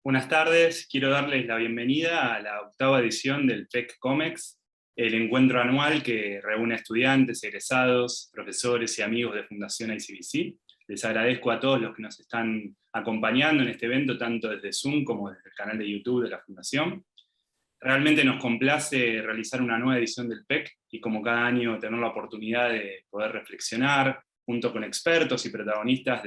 Buenas tardes, quiero darles la bienvenida a la octava edición del PEC Comex, el encuentro anual que reúne a estudiantes, egresados, profesores y amigos de Fundación ICBC. Les agradezco a todos los que nos están acompañando en este evento, tanto desde Zoom como desde el canal de YouTube de la Fundación. Realmente nos complace realizar una nueva edición del PEC y como cada año tener la oportunidad de poder reflexionar junto con expertos y protagonistas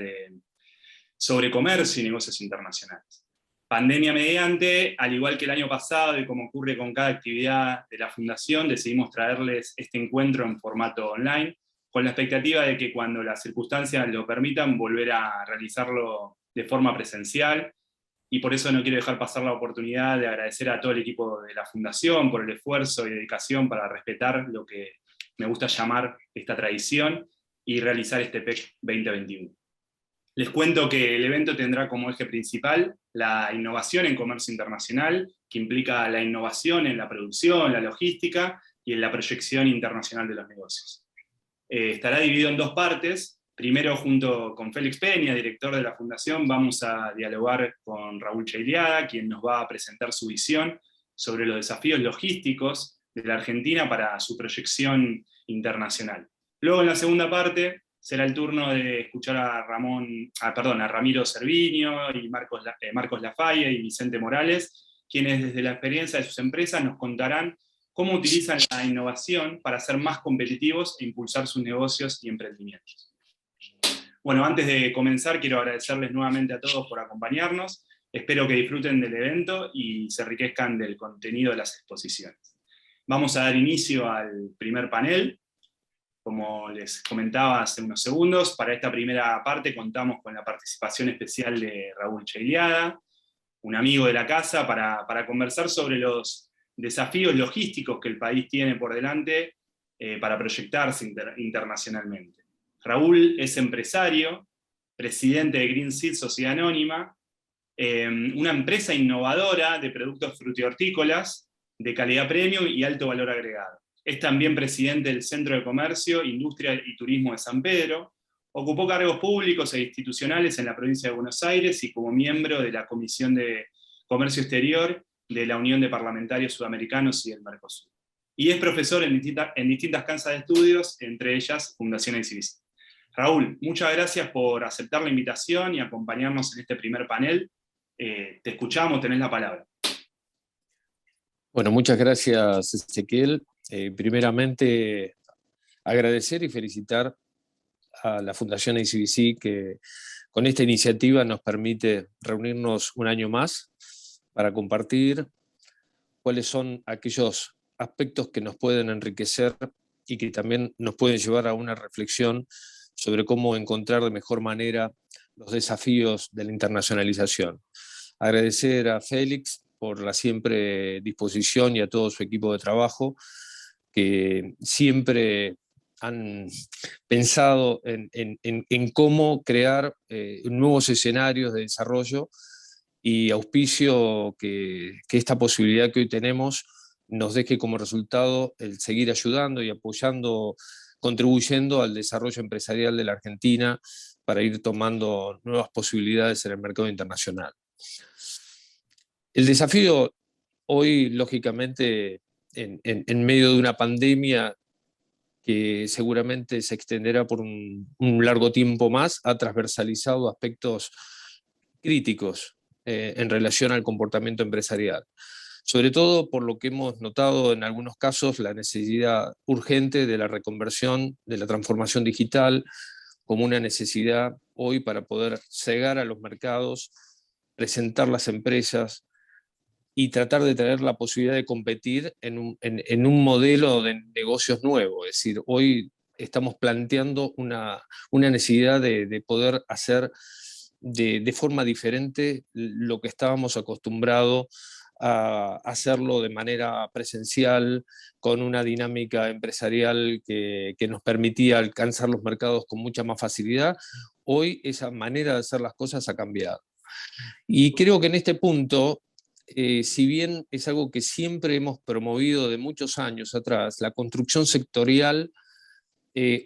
sobre comercio y negocios internacionales. Pandemia mediante, al igual que el año pasado y como ocurre con cada actividad de la Fundación, decidimos traerles este encuentro en formato online, con la expectativa de que cuando las circunstancias lo permitan, volver a realizarlo de forma presencial, y por eso no quiero dejar pasar la oportunidad de agradecer a todo el equipo de la Fundación por el esfuerzo y dedicación para respetar lo que me gusta llamar esta tradición y realizar este PEC 2021. Les cuento que el evento tendrá como eje principal la innovación en comercio internacional, que implica la innovación en la producción, la logística y en la proyección internacional de los negocios. Estará dividido en dos partes. Primero, junto con Félix Peña, director de la Fundación, vamos a dialogar con Raúl Cheiliada, quien nos va a presentar su visión sobre los desafíos logísticos de la Argentina para su proyección internacional. Luego, en la segunda parte, será el turno de escuchar a Ramiro Cerviño y Marcos Lafaya y Vicente Morales, quienes desde la experiencia de sus empresas nos contarán cómo utilizan la innovación para ser más competitivos e impulsar sus negocios y emprendimientos. Bueno, antes de comenzar, quiero agradecerles nuevamente a todos por acompañarnos. Espero que disfruten del evento y se enriquezcan del contenido de las exposiciones. Vamos a dar inicio al primer panel. Como les comentaba hace unos segundos, para esta primera parte contamos con la participación especial de Raúl Cheiliada, un amigo de la casa, para conversar sobre los desafíos logísticos que el país tiene por delante para proyectarse internacionalmente. Raúl es empresario, presidente de Green Seed Sociedad Anónima, una empresa innovadora de productos frutihortícolas de calidad premium y alto valor agregado. Es también presidente del Centro de Comercio, Industria y Turismo de San Pedro. Ocupó cargos públicos e institucionales en la provincia de Buenos Aires y como miembro de la Comisión de Comercio Exterior de la Unión de Parlamentarios Sudamericanos y el Mercosur. Y es profesor en distintas casas de estudios, entre ellas Fundación ICBC. Raúl, muchas gracias por aceptar la invitación y acompañarnos en este primer panel. Te escuchamos, tenés la palabra. Bueno, muchas gracias, Ezequiel. Primeramente, agradecer y felicitar a la Fundación ICBC que con esta iniciativa nos permite reunirnos un año más para compartir cuáles son aquellos aspectos que nos pueden enriquecer y que también nos pueden llevar a una reflexión sobre cómo encontrar de mejor manera los desafíos de la internacionalización. Agradecer a Félix por la siempre disposición y a todo su equipo de trabajo, que siempre han pensado en cómo crear nuevos escenarios de desarrollo y auspicio que esta posibilidad que hoy tenemos nos deje como resultado el seguir ayudando y apoyando, contribuyendo al desarrollo empresarial de la Argentina para ir tomando nuevas posibilidades en el mercado internacional. El desafío hoy, lógicamente, en medio de una pandemia que seguramente se extenderá por un largo tiempo más, ha transversalizado aspectos críticos en relación al comportamiento empresarial. Sobre todo por lo que hemos notado en algunos casos, la necesidad urgente de la reconversión, de la transformación digital, como una necesidad hoy para poder llegar a los mercados, presentar las empresas y tratar de tener la posibilidad de competir en un modelo de negocios nuevo. Es decir, hoy estamos planteando una necesidad de poder hacer de forma diferente lo que estábamos acostumbrados a hacerlo de manera presencial, con una dinámica empresarial que nos permitía alcanzar los mercados con mucha más facilidad. Hoy esa manera de hacer las cosas ha cambiado. Y creo que en este punto, si bien es algo que siempre hemos promovido de muchos años atrás, la construcción sectorial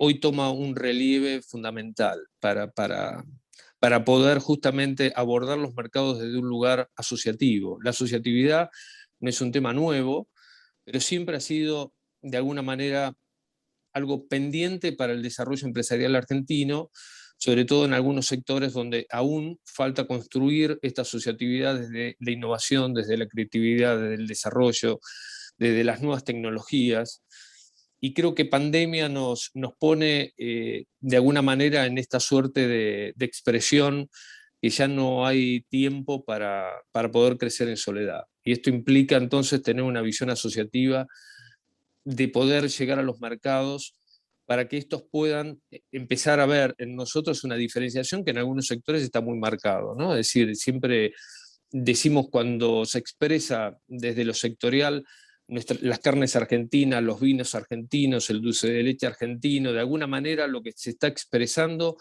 hoy toma un relieve fundamental para para poder justamente abordar los mercados desde un lugar asociativo. La asociatividad no es un tema nuevo, pero siempre ha sido de alguna manera algo pendiente para el desarrollo empresarial argentino, sobre todo en algunos sectores donde aún falta construir esta asociatividad desde la innovación, desde la creatividad, desde el desarrollo, desde las nuevas tecnologías. Y creo que pandemia nos pone de alguna manera en esta suerte de expresión que ya no hay tiempo para poder crecer en soledad. Y esto implica entonces tener una visión asociativa de poder llegar a los mercados para que estos puedan empezar a ver en nosotros una diferenciación que en algunos sectores está muy marcado, ¿no? Es decir, siempre decimos cuando se expresa desde lo sectorial las carnes argentinas, los vinos argentinos, el dulce de leche argentino, de alguna manera lo que se está expresando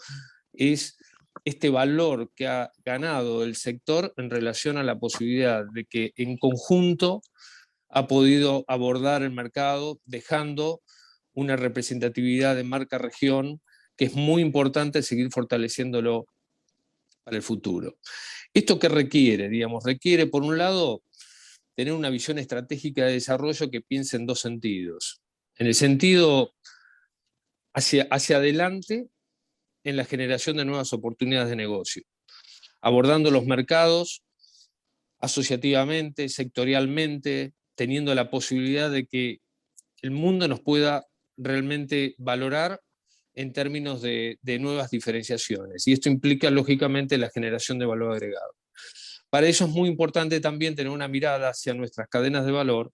es este valor que ha ganado el sector en relación a la posibilidad de que en conjunto ha podido abordar el mercado dejando una representatividad de marca región que es muy importante seguir fortaleciéndolo para el futuro. ¿Esto qué requiere? Digamos, requiere, por un lado, tener una visión estratégica de desarrollo que piense en dos sentidos. En el sentido hacia adelante en la generación de nuevas oportunidades de negocio, abordando los mercados asociativamente, sectorialmente, teniendo la posibilidad de que el mundo nos pueda realmente valorar en términos de nuevas diferenciaciones. Y esto implica, lógicamente, la generación de valor agregado. Para eso es muy importante también tener una mirada hacia nuestras cadenas de valor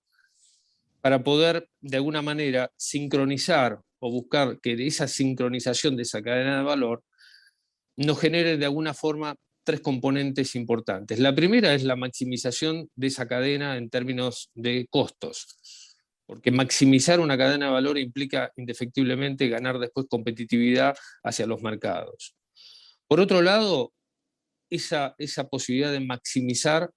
para poder, de alguna manera, sincronizar o buscar que esa sincronización de esa cadena de valor nos genere de alguna forma tres componentes importantes. La primera es la maximización de esa cadena en términos de costos, porque maximizar una cadena de valor implica indefectiblemente ganar después competitividad hacia los mercados. Por otro lado, esa posibilidad de maximizar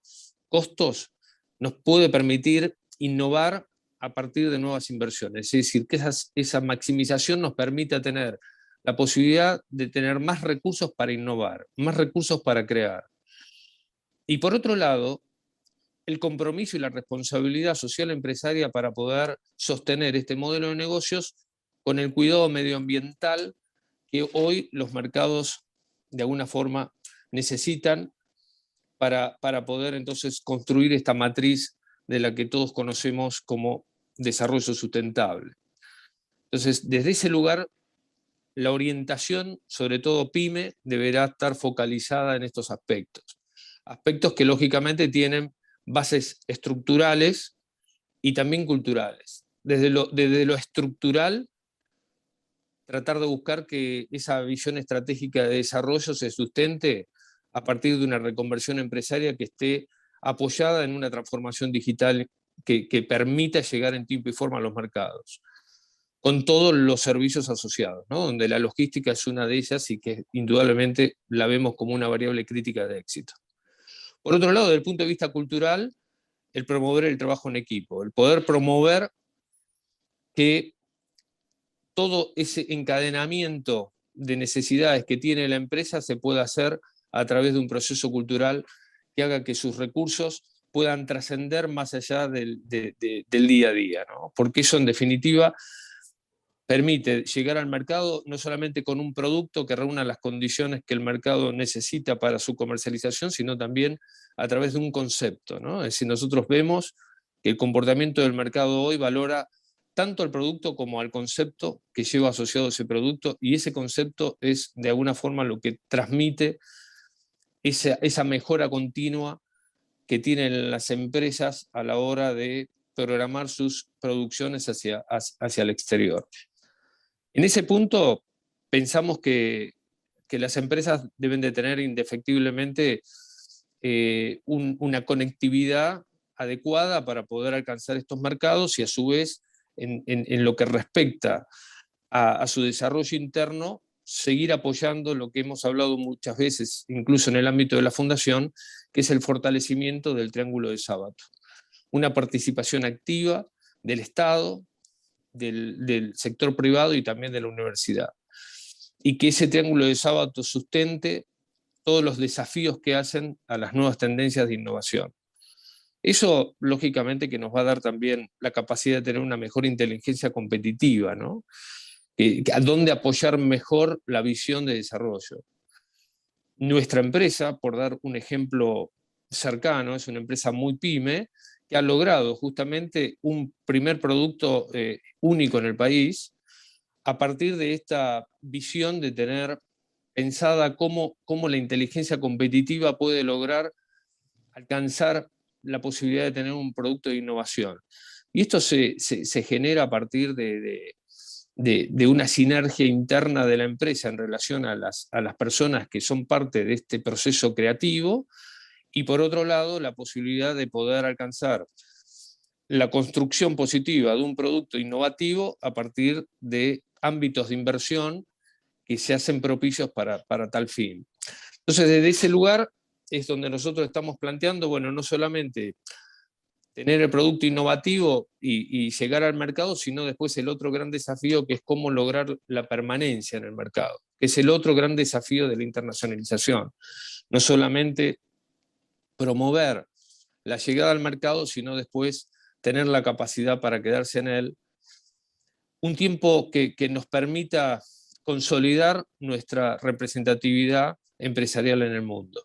costos nos puede permitir innovar a partir de nuevas inversiones. Es decir, que esa maximización nos permite tener la posibilidad de tener más recursos para innovar, más recursos para crear. Y por otro lado, el compromiso y la responsabilidad social empresaria para poder sostener este modelo de negocios con el cuidado medioambiental que hoy los mercados de alguna forma necesitan para poder entonces construir esta matriz de la que todos conocemos como desarrollo sustentable. Entonces, desde ese lugar, la orientación, sobre todo PYME, deberá estar focalizada en estos aspectos. Aspectos que lógicamente tienen bases estructurales y también culturales. Desde lo estructural, tratar de buscar que esa visión estratégica de desarrollo se sustente a partir de una reconversión empresaria que esté apoyada en una transformación digital que permita llegar en tiempo y forma a los mercados, con todos los servicios asociados, ¿no? Donde la logística es una de ellas y que indudablemente la vemos como una variable crítica de éxito. Por otro lado, desde el punto de vista cultural, el promover el trabajo en equipo, el poder promover que todo ese encadenamiento de necesidades que tiene la empresa se pueda hacer a través de un proceso cultural que haga que sus recursos puedan trascender más allá del día a día, ¿no? Porque eso en definitiva permite llegar al mercado no solamente con un producto que reúna las condiciones que el mercado necesita para su comercialización, sino también a través de un concepto, ¿no? Es decir, nosotros vemos que el comportamiento del mercado hoy valora tanto al producto como al concepto que lleva asociado ese producto, y ese concepto es de alguna forma lo que transmite esa mejora continua que tienen las empresas a la hora de programar sus producciones hacia el exterior. En ese punto pensamos que las empresas deben de tener indefectiblemente una conectividad adecuada para poder alcanzar estos mercados y a su vez en lo que respecta a su desarrollo interno, seguir apoyando lo que hemos hablado muchas veces, incluso en el ámbito de la fundación, que es el fortalecimiento del triángulo de Sábato. Una participación activa del Estado, del sector privado y también de la universidad. Y que ese triángulo de Sábato sustente todos los desafíos que hacen a las nuevas tendencias de innovación. Eso, lógicamente, que nos va a dar también la capacidad de tener una mejor inteligencia competitiva, ¿no? A dónde apoyar mejor la visión de desarrollo. Nuestra empresa, por dar un ejemplo cercano, es una empresa muy pyme, que ha logrado justamente un primer producto único en el país, a partir de esta visión de tener pensada cómo la inteligencia competitiva puede lograr alcanzar la posibilidad de tener un producto de innovación. Y esto se genera a partir de una sinergia interna de la empresa en relación a las personas que son parte de este proceso creativo, y por otro lado la posibilidad de poder alcanzar la construcción positiva de un producto innovativo a partir de ámbitos de inversión que se hacen propicios para tal fin. Entonces, desde ese lugar es donde nosotros estamos planteando, bueno, no solamente tener el producto innovativo y llegar al mercado, sino después el otro gran desafío, que es cómo lograr la permanencia en el mercado, que es el otro gran desafío de la internacionalización. No solamente promover la llegada al mercado, sino después tener la capacidad para quedarse en él un tiempo que nos permita consolidar nuestra representatividad empresarial en el mundo.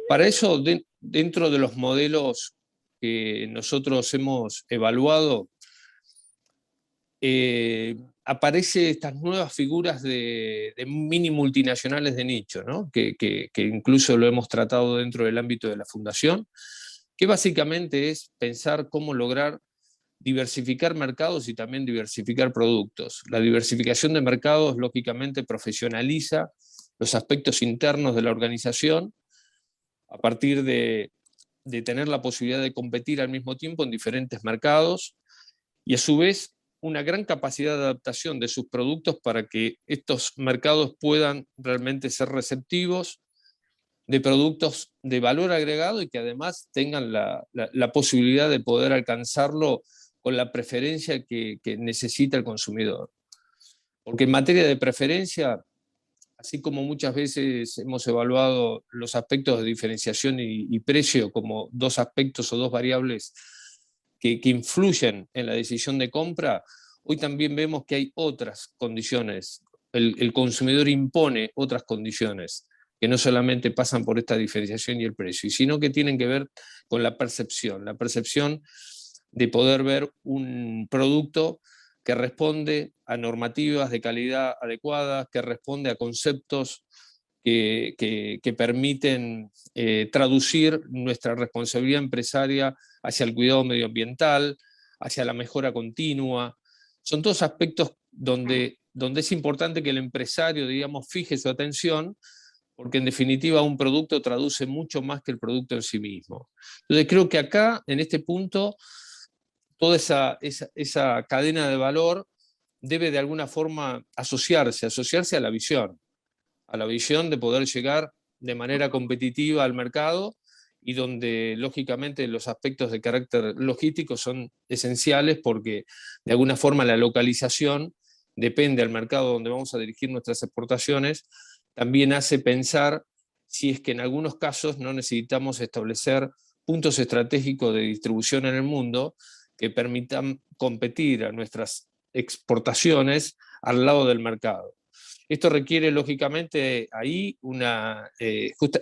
Para eso, dentro de los modelos que nosotros hemos evaluado, aparecen estas nuevas figuras de mini multinacionales de nicho, ¿no? que incluso lo hemos tratado dentro del ámbito de la fundación, que básicamente es pensar cómo lograr diversificar mercados y también diversificar productos. La diversificación de mercados, lógicamente, profesionaliza los aspectos internos de la organización a partir de tener la posibilidad de competir al mismo tiempo en diferentes mercados, y a su vez una gran capacidad de adaptación de sus productos para que estos mercados puedan realmente ser receptivos de productos de valor agregado y que además tengan la posibilidad de poder alcanzarlo con la preferencia que necesita el consumidor. Porque en materia de preferencia, así como muchas veces hemos evaluado los aspectos de diferenciación y precio como dos aspectos o dos variables que influyen en la decisión de compra, hoy también vemos que hay otras condiciones. El consumidor impone otras condiciones que no solamente pasan por esta diferenciación y el precio, sino que tienen que ver con la percepción de poder ver un producto que responde a normativas de calidad adecuadas, que responde a conceptos que permiten traducir nuestra responsabilidad empresaria hacia el cuidado medioambiental, hacia la mejora continua. Son todos aspectos donde es importante que el empresario, digamos, fije su atención, porque en definitiva un producto traduce mucho más que el producto en sí mismo. Entonces creo que acá, en este punto, toda esa cadena de valor debe de alguna forma asociarse a la visión de poder llegar de manera competitiva al mercado, y donde lógicamente los aspectos de carácter logístico son esenciales, porque de alguna forma la localización depende del mercado donde vamos a dirigir nuestras exportaciones, también hace pensar si es que en algunos casos no necesitamos establecer puntos estratégicos de distribución en el mundo que permitan competir a nuestras exportaciones al lado del mercado. Esto requiere, lógicamente, ahí una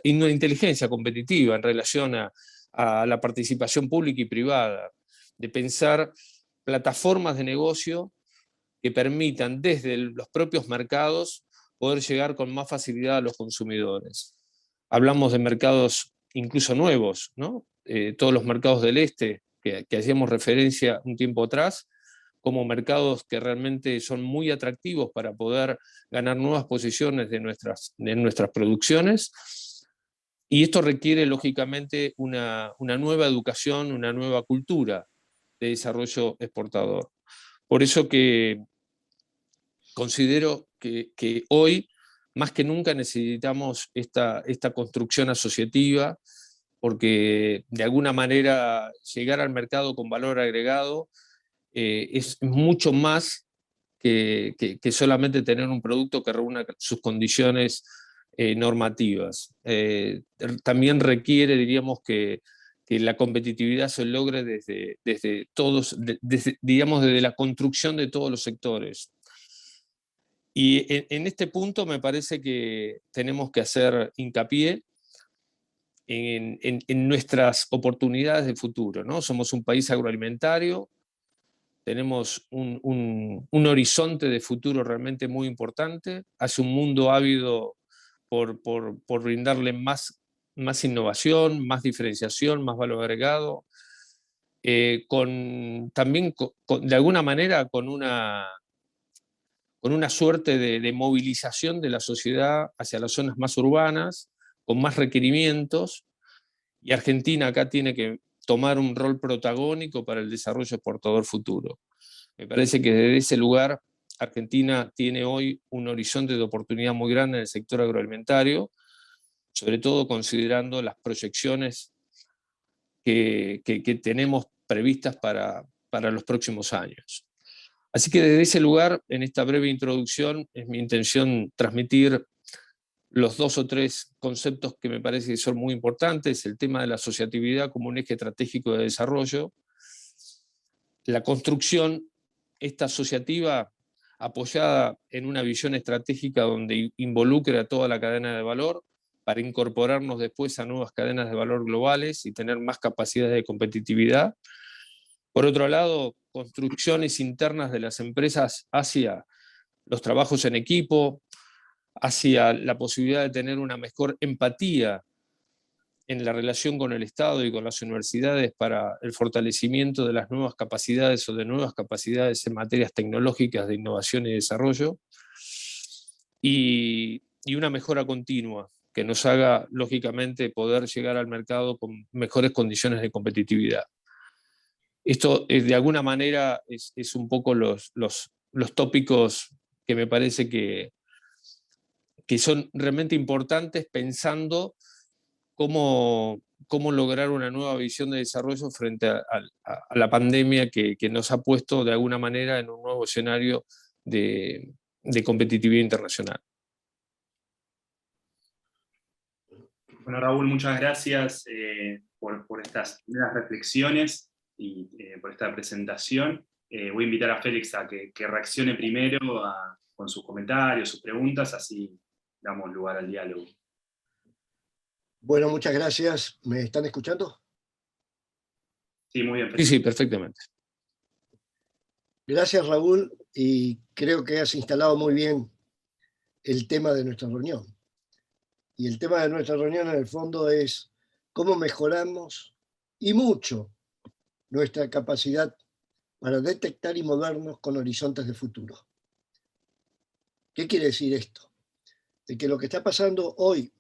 inteligencia competitiva en relación a la participación pública y privada, de pensar plataformas de negocio que permitan desde los propios mercados poder llegar con más facilidad a los consumidores. Hablamos de mercados incluso nuevos, ¿no? Todos los mercados del este que hacíamos referencia un tiempo atrás, como mercados que realmente son muy atractivos para poder ganar nuevas posiciones de nuestras producciones. Y esto requiere, lógicamente, una nueva educación, una nueva cultura de desarrollo exportador. Por eso que considero que hoy, más que nunca, necesitamos esta construcción asociativa, porque de alguna manera llegar al mercado con valor agregado es mucho más que solamente tener un producto que reúna sus condiciones normativas. También requiere, diríamos, que la competitividad se logre desde todos, digamos, desde la construcción de todos los sectores. Y en este punto me parece que tenemos que hacer hincapié en nuestras oportunidades de futuro, ¿no? Somos un país agroalimentario, tenemos un horizonte de futuro realmente muy importante, hace un mundo ávido por brindarle más innovación, más diferenciación, más valor agregado, también de alguna manera con una suerte de movilización de la sociedad hacia las zonas más urbanas, con más requerimientos, y Argentina acá tiene que tomar un rol protagónico para el desarrollo exportador futuro. Me parece que desde ese lugar Argentina tiene hoy un horizonte de oportunidad muy grande en el sector agroalimentario, sobre todo considerando las proyecciones que tenemos previstas para los próximos años. Así que desde ese lugar, en esta breve introducción, es mi intención transmitir los 2 o 3 conceptos que me parece que son muy importantes: el tema de la asociatividad como un eje estratégico de desarrollo, la construcción esta asociativa apoyada en una visión estratégica donde involucre a toda la cadena de valor para incorporarnos después a nuevas cadenas de valor globales y tener más capacidades de competitividad. Por otro lado, construcciones internas de las empresas hacia los trabajos en equipo, hacia la posibilidad de tener una mejor empatía en la relación con el Estado y con las universidades para el fortalecimiento de las nuevas capacidades o de nuevas capacidades en materias tecnológicas de innovación y desarrollo, y una mejora continua que nos haga, lógicamente, poder llegar al mercado con mejores condiciones de competitividad. Esto, de alguna manera, es un poco los tópicos que me parece que son realmente importantes, pensando cómo lograr una nueva visión de desarrollo frente a la pandemia que nos ha puesto de alguna manera en un nuevo escenario de competitividad internacional. Bueno, Raúl, muchas gracias por estas primeras reflexiones y por esta presentación. Voy a invitar a Félix a que reaccione primero con sus comentarios, sus preguntas, así damos lugar al diálogo. Bueno, muchas gracias. ¿Me están escuchando? Sí, muy bien, Félix. Sí, perfectamente. Gracias, Raúl, y creo que has instalado muy bien el tema de nuestra reunión. Y el tema de nuestra reunión, en el fondo, es cómo mejoramos, y mucho, nuestra capacidad para detectar y movernos con horizontes de futuro. ¿Qué quiere decir esto? De que lo que está pasando hoy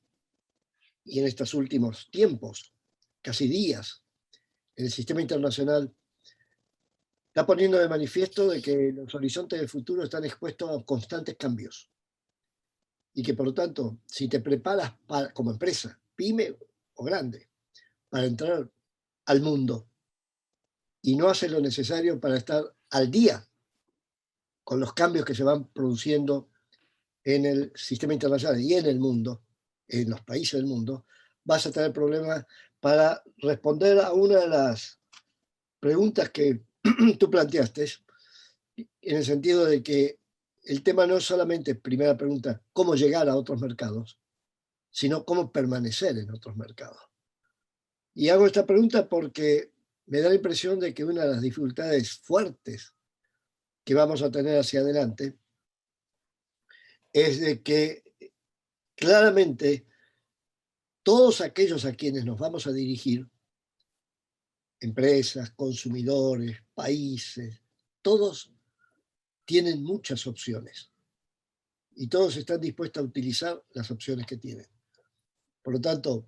y en estos últimos tiempos, casi días, en el sistema internacional, está poniendo de manifiesto de que los horizontes del futuro están expuestos a constantes cambios. Y que, por lo tanto, si te preparas como empresa, pyme o grande, para entrar al mundo y no haces lo necesario para estar al día con los cambios que se van produciendo en el sistema internacional y en el mundo, en los países del mundo, vas a tener problemas para responder a una de las preguntas que tú planteaste, en el sentido de que el tema no es solamente, primera pregunta, cómo llegar a otros mercados, sino cómo permanecer en otros mercados. Y hago esta pregunta porque me da la impresión de que una de las dificultades fuertes que vamos a tener hacia adelante es de que claramente todos aquellos a quienes nos vamos a dirigir, empresas, consumidores, países, todos tienen muchas opciones y todos están dispuestos a utilizar las opciones que tienen. Por lo tanto,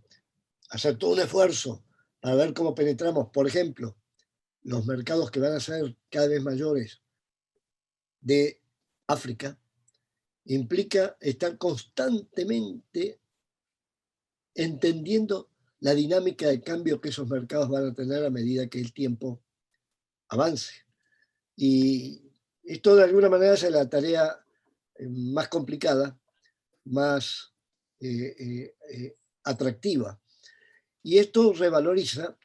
hacer todo un esfuerzo para ver cómo penetramos, por ejemplo, los mercados que van a ser cada vez mayores de África, implica estar constantemente entendiendo la dinámica de cambio que esos mercados van a tener a medida que el tiempo avance. Y esto de alguna manera es la tarea más complicada, más atractiva. Y esto revaloriza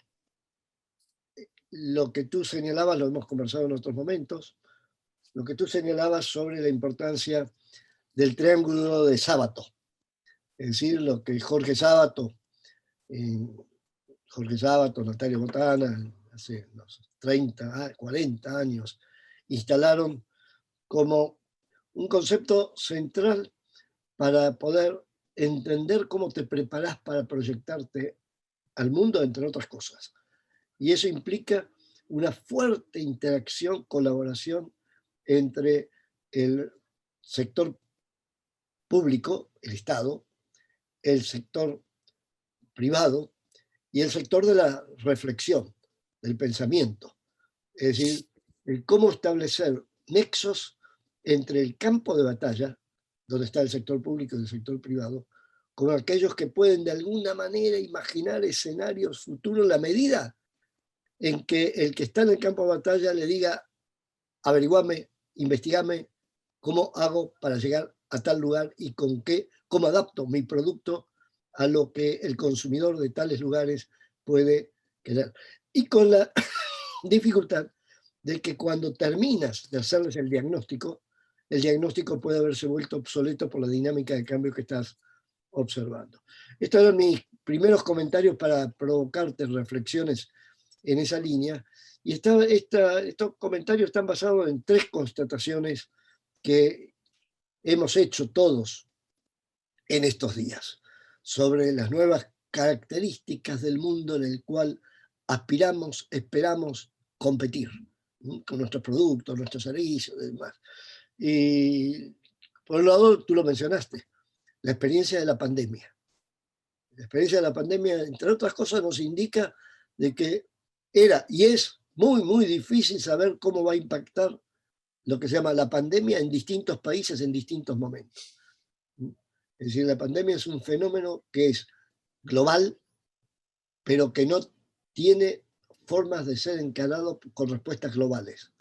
lo que tú señalabas, lo hemos conversado en otros momentos, lo que tú señalabas sobre la importancia del triángulo de Sábato. Es decir, lo que Jorge Sábato, Natalia Botana, hace unos 30, 40 años, instalaron como un concepto central para poder entender cómo te preparás para proyectarte al mundo, entre otras cosas. Y eso implica una fuerte interacción, colaboración entre el sector público, el Estado, el sector privado y el sector de la reflexión, del pensamiento. Es decir, el cómo establecer nexos entre el campo de batalla, donde está el sector público y el sector privado, con aquellos que pueden de alguna manera imaginar escenarios futuros, la medida en que el que está en el campo de batalla le diga, averiguame, investigame cómo hago para llegar a tal lugar y con qué, cómo adapto mi producto a lo que el consumidor de tales lugares puede querer. Y con la dificultad de que cuando terminas de hacerles el diagnóstico puede haberse vuelto obsoleto por la dinámica de cambio que estás observando. Estos eran mis primeros comentarios para provocarte reflexiones en esa línea. Y estos comentarios están basados en 3 constataciones que hemos hecho todos en estos días sobre las nuevas características del mundo en el cual aspiramos, esperamos competir con nuestros productos, nuestros servicios y demás. Y por un lado, tú lo mencionaste, la experiencia de la pandemia. La experiencia de la pandemia, entre otras cosas, nos indica de que era y es muy, muy difícil saber cómo va a impactar lo que se llama la pandemia en distintos países en distintos momentos. Es decir, la pandemia es un fenómeno que es global, pero que no tiene formas de ser encarado con respuestas globales,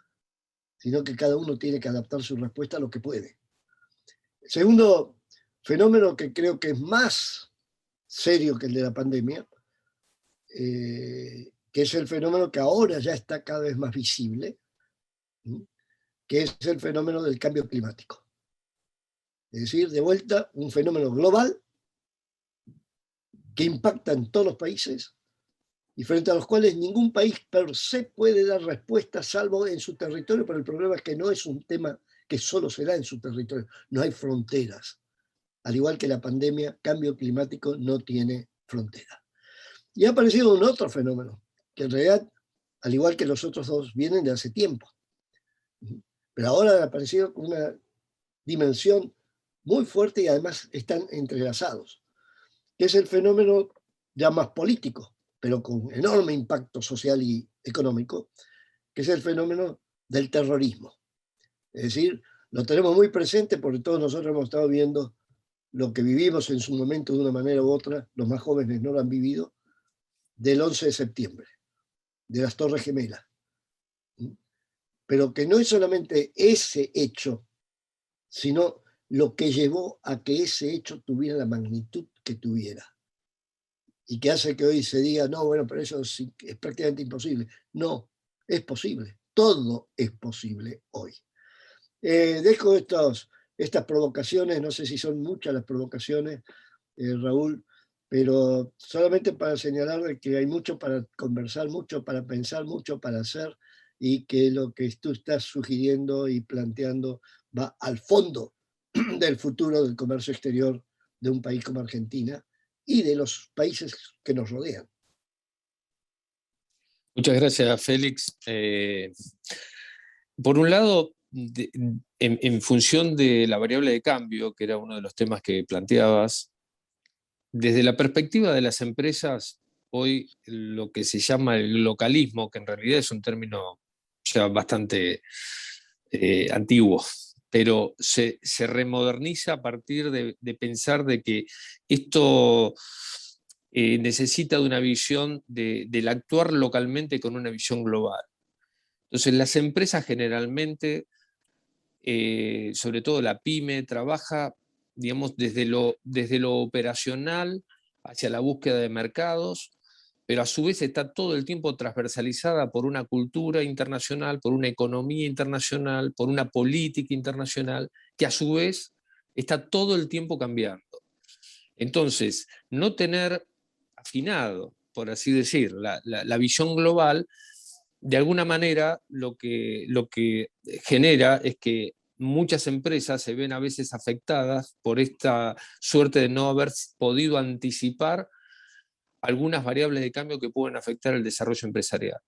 sino que cada uno tiene que adaptar su respuesta a lo que puede. El segundo fenómeno, que creo que es más serio que el de la pandemia, que es el fenómeno que ahora ya está cada vez más visible, que es el fenómeno del cambio climático. Es decir, de vuelta, un fenómeno global que impacta en todos los países y frente a los cuales ningún país per se puede dar respuesta salvo en su territorio, pero el problema es que no es un tema que solo se da en su territorio, no hay fronteras. Al igual que la pandemia, cambio climático no tiene frontera. Y ha aparecido un otro fenómeno, que en realidad, al igual que los otros dos, vienen de hace tiempo. Pero ahora ha aparecido con una dimensión muy fuerte y además están entrelazados, que es el fenómeno ya más político, pero con enorme impacto social y económico, que es el fenómeno del terrorismo. Es decir, lo tenemos muy presente porque todos nosotros hemos estado viendo lo que vivimos en su momento de una manera u otra, los más jóvenes no lo han vivido, del 11 de septiembre, de las Torres Gemelas. Pero que no es solamente ese hecho, sino lo que llevó a que ese hecho tuviera la magnitud que tuviera. Y que hace que hoy se diga, no, bueno, pero eso es prácticamente imposible. No, es posible. Todo es posible hoy. Dejo estas provocaciones, no sé si son muchas las provocaciones, Raúl, pero solamente para señalar que hay mucho para conversar, mucho para pensar, mucho para hacer, y que lo que tú estás sugiriendo y planteando va al fondo del futuro del comercio exterior de un país como Argentina y de los países que nos rodean. Muchas gracias, Félix. Por un lado, en función de la variable de cambio, que era uno de los temas que planteabas, desde la perspectiva de las empresas, hoy lo que se llama el localismo, que en realidad es un término ya bastante antiguo, pero se remoderniza a partir de pensar de que esto necesita de una visión del actuar localmente con una visión global. Entonces las empresas generalmente, sobre todo la pyme, trabaja digamos, desde lo operacional hacia la búsqueda de mercados, pero a su vez está todo el tiempo transversalizada por una cultura internacional, por una economía internacional, por una política internacional, que a su vez está todo el tiempo cambiando. Entonces, no tener afinado, por así decir, la visión global, de alguna manera lo que genera es que muchas empresas se ven a veces afectadas por esta suerte de no haber podido anticipar algunas variables de cambio que pueden afectar el desarrollo empresarial.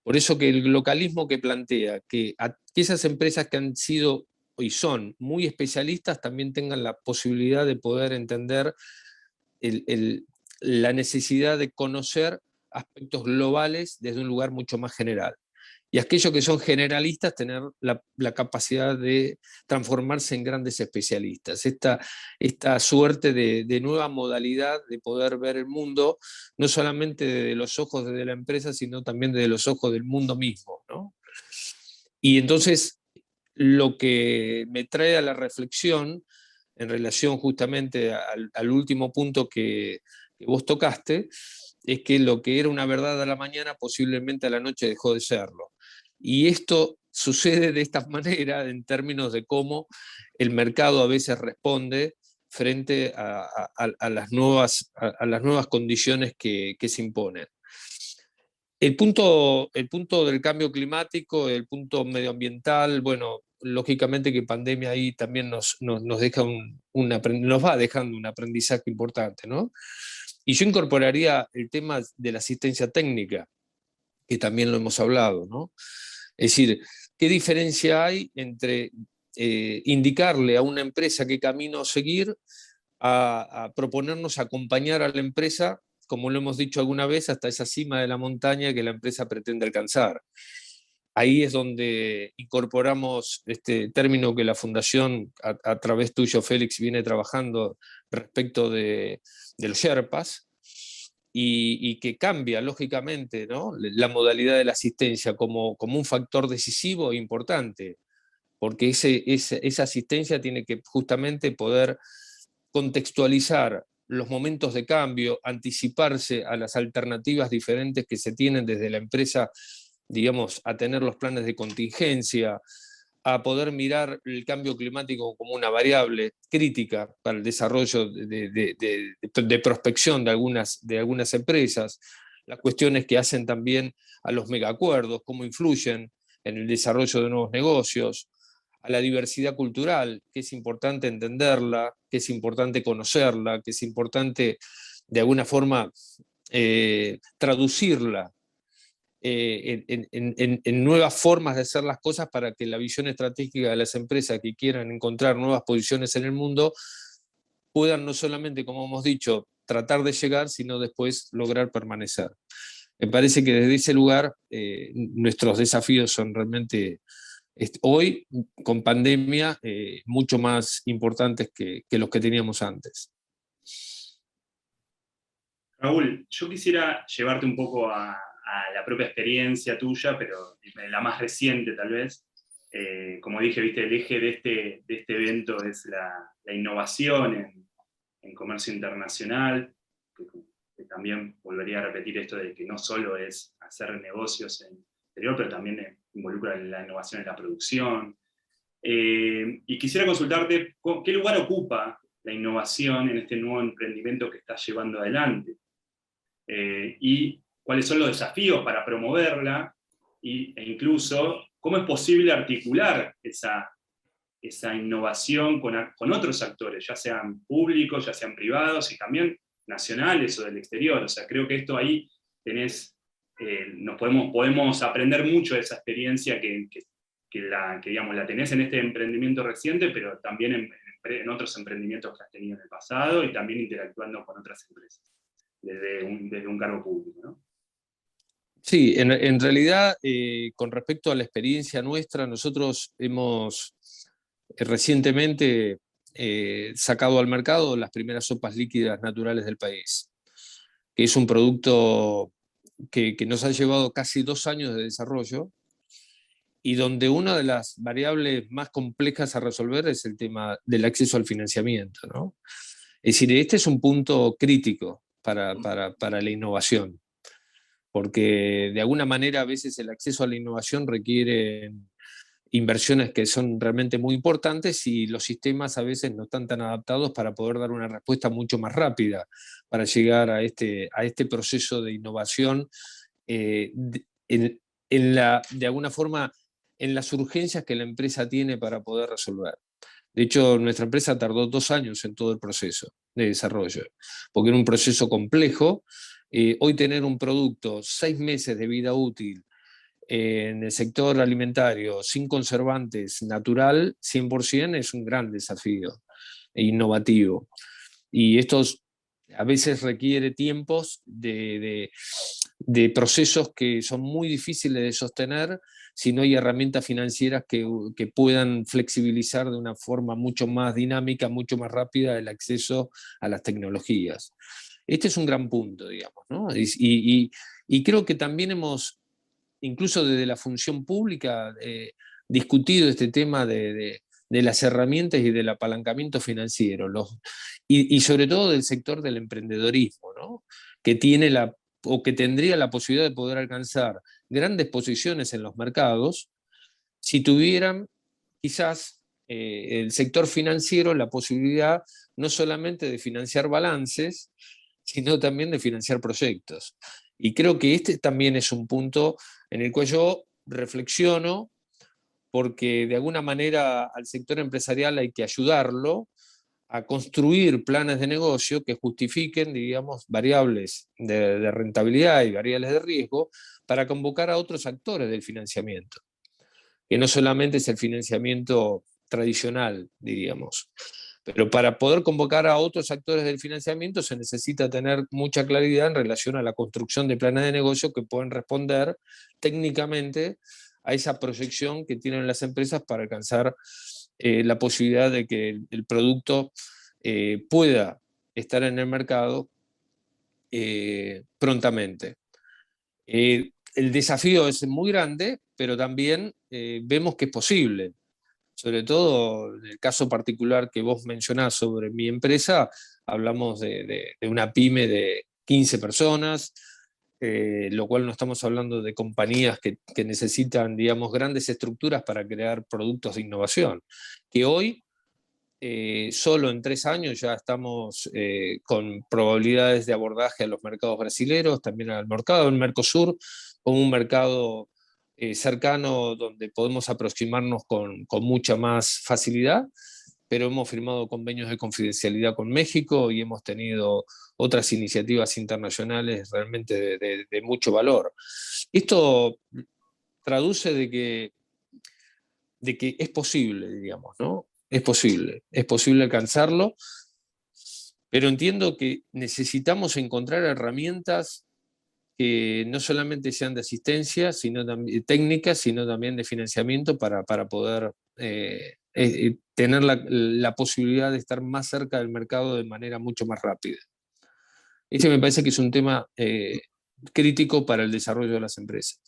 Por eso que el localismo que plantea que esas empresas que han sido y son muy especialistas también tengan la posibilidad de poder entender la necesidad de conocer aspectos globales desde un lugar mucho más general. Y aquellos que son generalistas tener la capacidad de transformarse en grandes especialistas. Esta suerte de nueva modalidad de poder ver el mundo, no solamente desde los ojos de la empresa, sino también desde los ojos del mundo mismo, ¿no? Y entonces, lo que me trae a la reflexión, en relación justamente al último punto que vos tocaste, es que lo que era una verdad a la mañana posiblemente a la noche dejó de serlo. Y esto sucede de esta manera en términos de cómo el mercado a veces responde frente a las nuevas condiciones que se imponen. El punto del cambio climático, el punto medioambiental, bueno, lógicamente que pandemia ahí también nos deja nos va dejando un aprendizaje importante, ¿no? Y yo incorporaría el tema de la asistencia técnica, que también lo hemos hablado, ¿no? Es decir, ¿qué diferencia hay entre indicarle a una empresa qué camino seguir, a proponernos acompañar a la empresa, como lo hemos dicho alguna vez, hasta esa cima de la montaña que la empresa pretende alcanzar? Ahí es donde incorporamos este término que la Fundación, a través tuyo, Félix, viene trabajando respecto de los Sherpas, y que cambia, lógicamente, ¿no?, la modalidad de la asistencia como un factor decisivo e importante, porque esa asistencia tiene que justamente poder contextualizar los momentos de cambio, anticiparse a las alternativas diferentes que se tienen desde la empresa, digamos, a tener los planes de contingencia, a poder mirar el cambio climático como una variable crítica para el desarrollo de prospección de algunas empresas, las cuestiones que hacen también a los megacuerdos, cómo influyen en el desarrollo de nuevos negocios, a la diversidad cultural, que es importante entenderla, que es importante conocerla, que es importante de alguna forma traducirla en nuevas formas de hacer las cosas, para que la visión estratégica de las empresas que quieran encontrar nuevas posiciones en el mundo puedan no solamente, como hemos dicho, tratar de llegar, sino después lograr permanecer. Me parece que desde ese lugar nuestros desafíos son realmente, hoy, con pandemia, mucho más importantes que los que teníamos antes. Raúl, yo quisiera llevarte un poco a la propia experiencia tuya, pero la más reciente tal vez. Como dije, ¿viste? El eje de este evento es la innovación en comercio internacional, que también volvería a repetir esto de que no solo es hacer negocios en el exterior, pero también involucra la innovación en la producción. Y quisiera consultarte, ¿qué lugar ocupa la innovación en este nuevo emprendimiento que estás llevando adelante? Y cuáles son los desafíos para promoverla, e incluso cómo es posible articular esa innovación con otros actores, ya sean públicos, ya sean privados, y también nacionales o del exterior. O sea, creo que esto ahí podemos aprender mucho de esa experiencia que digamos, la tenés en este emprendimiento reciente, pero también en otros emprendimientos que has tenido en el pasado, y también interactuando con otras empresas desde un cargo público, ¿no? Sí, en realidad, con respecto a la experiencia nuestra, nosotros hemos recientemente sacado al mercado las primeras sopas líquidas naturales del país, que es un producto que nos ha llevado casi 2 años de desarrollo, y donde una de las variables más complejas a resolver es el tema del acceso al financiamiento, ¿no? Es decir, este es un punto crítico para la innovación, porque de alguna manera a veces el acceso a la innovación requiere inversiones que son realmente muy importantes y los sistemas a veces no están tan adaptados para poder dar una respuesta mucho más rápida para llegar a este proceso de innovación de alguna forma en las urgencias que la empresa tiene para poder resolver. De hecho, nuestra empresa tardó 2 años en todo el proceso de desarrollo, porque era un proceso complejo. Hoy tener un producto 6 meses de vida útil en el sector alimentario, sin conservantes, natural, 100%, es un gran desafío e innovativo. Y esto a veces requiere tiempos de procesos que son muy difíciles de sostener si no hay herramientas financieras que puedan flexibilizar de una forma mucho más dinámica, mucho más rápida el acceso a las tecnologías. Este es un gran punto, digamos, ¿no? Y creo que también hemos, incluso desde la función pública, discutido este tema de las herramientas y del apalancamiento financiero, y sobre todo del sector del emprendedorismo, ¿no? Que tiene o que tendría la posibilidad de poder alcanzar grandes posiciones en los mercados si tuvieran quizás el sector financiero la posibilidad no solamente de financiar balances, sino también de financiar proyectos. Y creo que este también es un punto en el cual yo reflexiono, porque de alguna manera al sector empresarial hay que ayudarlo a construir planes de negocio que justifiquen, digamos, variables de rentabilidad y variables de riesgo para convocar a otros actores del financiamiento, que no solamente es el financiamiento tradicional, diríamos. Pero para poder convocar a otros actores del financiamiento se necesita tener mucha claridad en relación a la construcción de planes de negocio que puedan responder técnicamente a esa proyección que tienen las empresas para alcanzar la posibilidad de que el producto pueda estar en el mercado prontamente. El desafío es muy grande, pero también vemos que es posible. Sobre todo en el caso particular que vos mencionás sobre mi empresa, hablamos de una pyme de 15 personas, lo cual no estamos hablando de compañías que necesitan, digamos, grandes estructuras para crear productos de innovación, que hoy, solo en 3 años ya estamos con probabilidades de abordaje a los mercados brasileños, también al mercado del Mercosur, como un mercado cercano donde podemos aproximarnos con mucha más facilidad, pero hemos firmado convenios de confidencialidad con México y hemos tenido otras iniciativas internacionales realmente de mucho valor. Esto traduce de que es posible, digamos, ¿no? Es posible alcanzarlo, pero entiendo que necesitamos encontrar herramientas que no solamente sean de asistencia, sino también técnicas, sino también de financiamiento para poder tener la posibilidad de estar más cerca del mercado de manera mucho más rápida. Este me parece que es un tema crítico para el desarrollo de las empresas.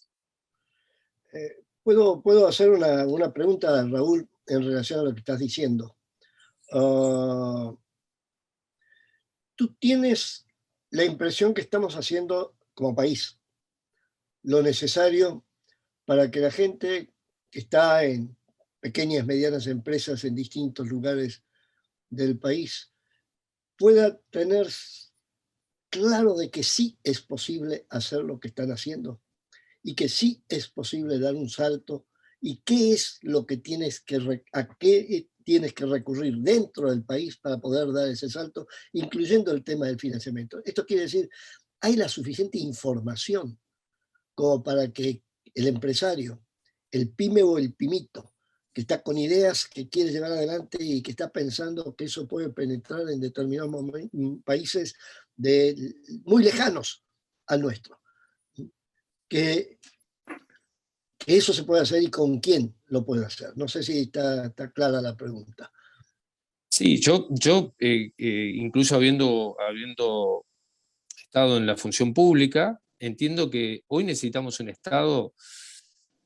¿Puedo hacer una pregunta, Raúl, en relación a lo que estás diciendo? ¿Tú tienes la impresión que estamos haciendo como país lo necesario para que la gente que está en pequeñas, medianas empresas en distintos lugares del país pueda tener claro de que sí es posible hacer lo que están haciendo y que sí es posible dar un salto y qué es lo que a qué tienes que recurrir dentro del país para poder dar ese salto, incluyendo el tema del financiamiento? Esto quiere decir, hay la suficiente información como para que el empresario, el pyme o el pimito, que está con ideas que quiere llevar adelante y que está pensando que eso puede penetrar en determinados países muy lejanos al nuestro, que eso se puede hacer y con quién lo puede hacer. No sé si está clara la pregunta. Sí, yo incluso habiendo estado en la función pública, entiendo que hoy necesitamos un Estado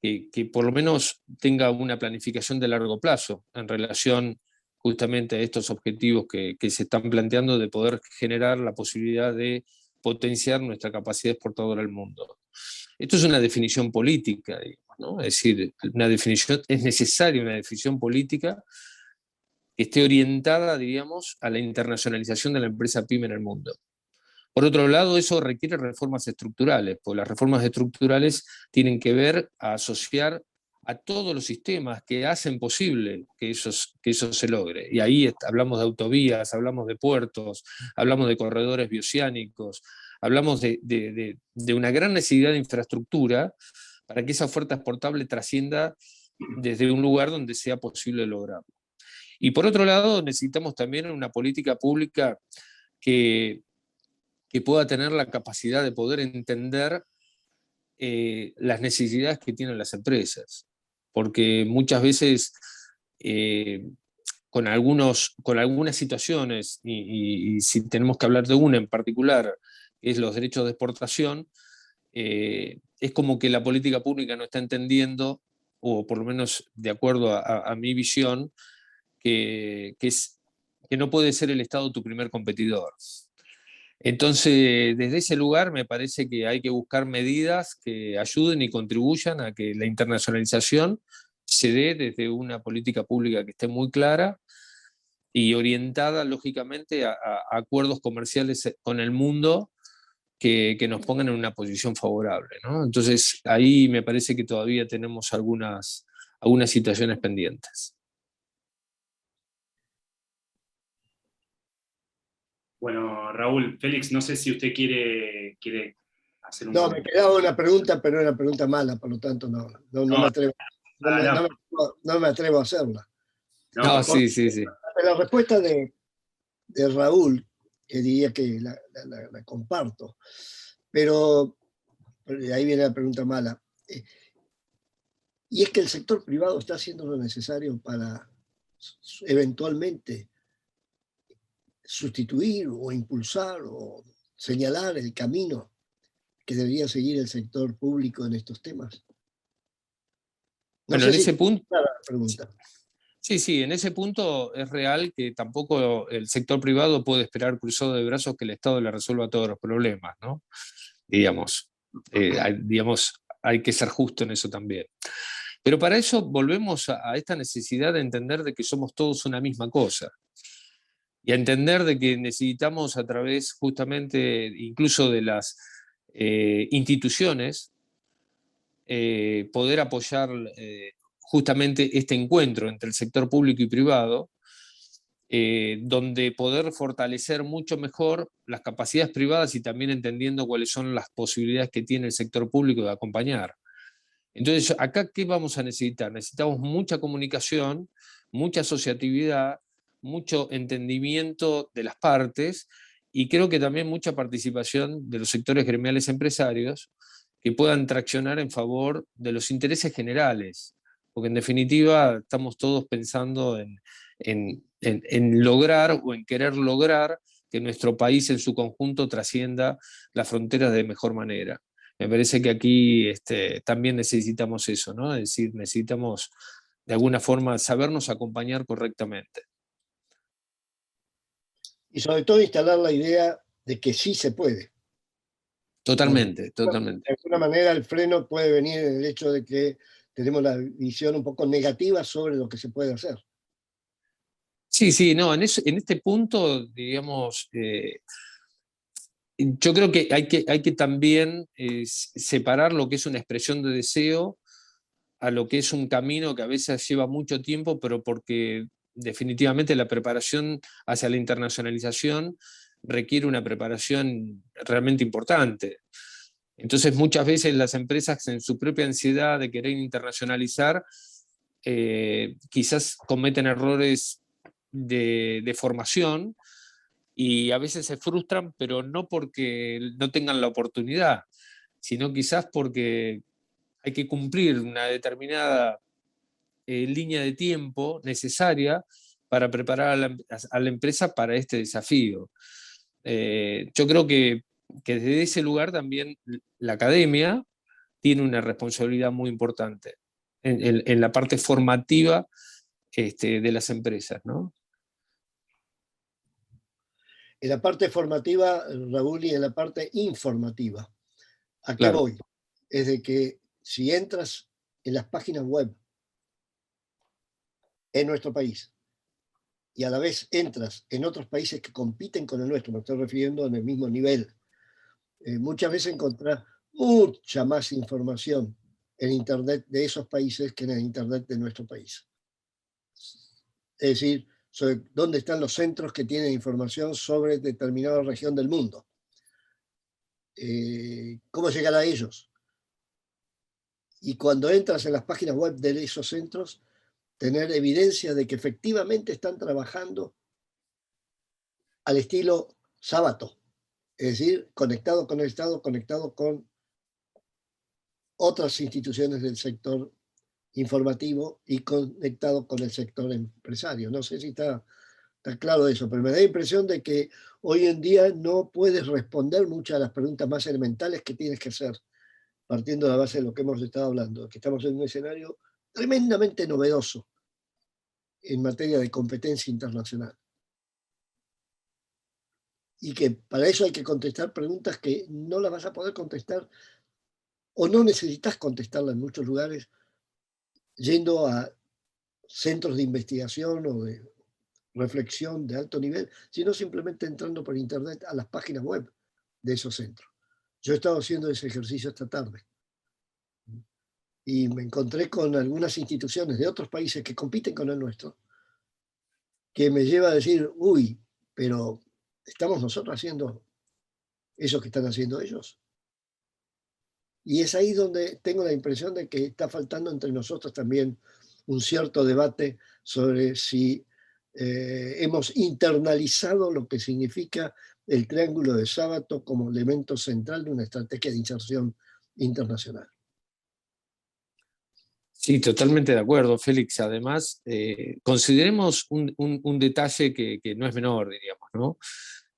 que por lo menos tenga una planificación de largo plazo en relación justamente a estos objetivos que se están planteando de poder generar la posibilidad de potenciar nuestra capacidad exportadora al mundo. Esto es una definición política, digamos, ¿no? Es decir, es necesaria una definición política que esté orientada, digamos, a la internacionalización de la empresa PYME en el mundo. Por otro lado, eso requiere reformas estructurales, porque las reformas estructurales tienen que ver a asociar a todos los sistemas que hacen posible que eso se logre. Y ahí hablamos de autovías, hablamos de puertos, hablamos de corredores bioceánicos, hablamos de una gran necesidad de infraestructura para que esa oferta exportable trascienda desde un lugar donde sea posible lograrlo. Y por otro lado, necesitamos también una política pública que pueda tener la capacidad de poder entender las necesidades que tienen las empresas. Porque muchas veces con algunas situaciones, y si tenemos que hablar de una en particular, que es los derechos de exportación, es como que la política pública no está entendiendo, o por lo menos de acuerdo a mi visión, que no puede ser el Estado tu primer competidor. Entonces, desde ese lugar me parece que hay que buscar medidas que ayuden y contribuyan a que la internacionalización se dé desde una política pública que esté muy clara y orientada, lógicamente, a acuerdos comerciales con el mundo que nos pongan en una posición favorable, ¿no? Entonces, ahí me parece que todavía tenemos algunas situaciones pendientes. Bueno, Raúl, Félix, no sé si usted quiere hacer un No, me quedaba una pregunta, pero era una pregunta mala, por lo tanto no me atrevo. No me atrevo a hacerla. No, sí, sí, sí. La respuesta de Raúl, que diría que la comparto, pero ahí viene la pregunta mala. Y es que el sector privado está haciendo lo necesario para eventualmente sustituir o impulsar o señalar el camino que debería seguir el sector público en estos temas. Bueno, en ese punto... La pregunta. Sí, en ese punto es real que tampoco el sector privado puede esperar cruzado de brazos que el Estado le resuelva todos los problemas, ¿no? Digamos, hay que ser justo en eso también. Pero para eso volvemos a esta necesidad de entender de que somos todos una misma cosa. Y a entender de que necesitamos a través justamente incluso de las instituciones poder apoyar justamente este encuentro entre el sector público y privado, donde poder fortalecer mucho mejor las capacidades privadas y también entendiendo cuáles son las posibilidades que tiene el sector público de acompañar. Entonces, acá, ¿qué vamos a necesitar? Necesitamos mucha comunicación, mucha asociatividad, mucho entendimiento de las partes y creo que también mucha participación de los sectores gremiales empresarios que puedan traccionar en favor de los intereses generales, porque en definitiva estamos todos pensando en lograr o en querer lograr que nuestro país en su conjunto trascienda las fronteras de mejor manera. Me parece que aquí también necesitamos eso, ¿no? Es decir, necesitamos de alguna forma sabernos acompañar correctamente. Y sobre todo instalar la idea de que sí se puede. Totalmente, totalmente. De alguna manera el freno puede venir en el hecho de que tenemos la visión un poco negativa sobre lo que se puede hacer. Sí, no, en este punto, digamos, yo creo que hay que también separar lo que es una expresión de deseo a lo que es un camino que a veces lleva mucho tiempo, pero porque definitivamente la preparación hacia la internacionalización requiere una preparación realmente importante. Entonces muchas veces las empresas en su propia ansiedad de querer internacionalizar quizás cometen errores de formación y a veces se frustran, pero no porque no tengan la oportunidad, sino quizás porque hay que cumplir una determinada línea de tiempo necesaria para preparar a la empresa para este desafío. Yo creo que desde ese lugar también la academia tiene una responsabilidad muy importante en la parte formativa de las empresas, ¿no? En la parte formativa, Raúl, y en la parte informativa. ¿A qué Claro. voy? Es de que si entras en las páginas web en nuestro país y a la vez entras en otros países que compiten con el nuestro, me estoy refiriendo en el mismo nivel, muchas veces encontrás mucha más información en Internet de esos países que en el Internet de nuestro país. Es decir, sobre dónde están los centros que tienen información sobre determinada región del mundo. ¿Cómo llegar a ellos? Y cuando entras en las páginas web de esos centros, tener evidencia de que efectivamente están trabajando al estilo sábato, es decir, conectado con el Estado, conectado con otras instituciones del sector informativo y conectado con el sector empresario. No sé si está claro eso, pero me da la impresión de que hoy en día no puedes responder muchas de las preguntas más elementales que tienes que hacer, partiendo de la base de lo que hemos estado hablando, que estamos en un escenario tremendamente novedoso en materia de competencia internacional. Y que para eso hay que contestar preguntas que no las vas a poder contestar o no necesitas contestarlas en muchos lugares yendo a centros de investigación o de reflexión de alto nivel, sino simplemente entrando por internet a las páginas web de esos centros. Yo he estado haciendo ese ejercicio esta tarde y me encontré con algunas instituciones de otros países que compiten con el nuestro, que me lleva a decir, uy, pero ¿estamos nosotros haciendo eso que están haciendo ellos? Y es ahí donde tengo la impresión de que está faltando entre nosotros también un cierto debate sobre si hemos internalizado lo que significa el triángulo de Sábato como elemento central de una estrategia de inserción internacional. Sí, totalmente de acuerdo, Félix. Además, consideremos un detalle que no es menor, diríamos, ¿no?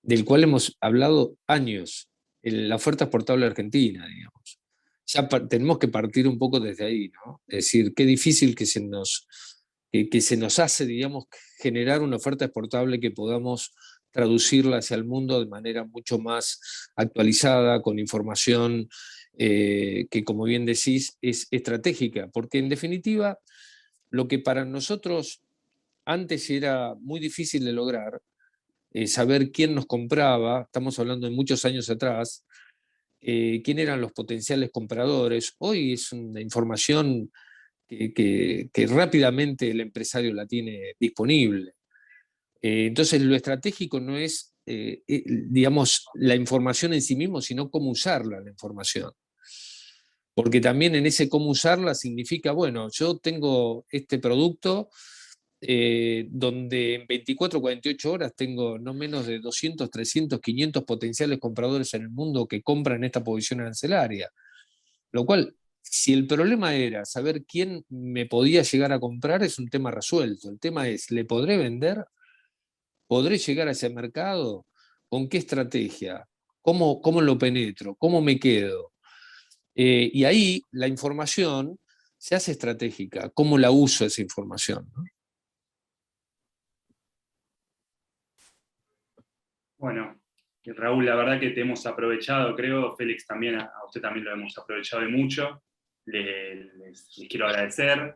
Del cual hemos hablado años, la oferta exportable argentina, digamos. Ya tenemos que partir un poco desde ahí, ¿no? Es decir, qué difícil que se nos hace, digamos, generar una oferta exportable que podamos traducirla hacia el mundo de manera mucho más actualizada, con información que, como bien decís, es estratégica, porque en definitiva, lo que para nosotros antes era muy difícil de lograr, saber quién nos compraba, estamos hablando de muchos años atrás, quién eran los potenciales compradores, hoy es una información que rápidamente el empresario la tiene disponible. Entonces, lo estratégico no es, digamos, la información en sí mismo, sino cómo usarla, la información. Porque también en ese cómo usarla significa, bueno, yo tengo este producto donde en 24 o 48 horas tengo no menos de 200, 300, 500 potenciales compradores en el mundo que compran esta posición arancelaria. Lo cual, si el problema era saber quién me podía llegar a comprar, es un tema resuelto. El tema es, ¿le podré vender? ¿Podré llegar a ese mercado? ¿Con qué estrategia? ¿Cómo lo penetro? ¿Cómo me quedo? Y ahí la información se hace estratégica. ¿Cómo la uso esa información? ¿No? Bueno, Raúl, la verdad que te hemos aprovechado, creo, Félix también, a usted también lo hemos aprovechado de mucho. Les quiero agradecer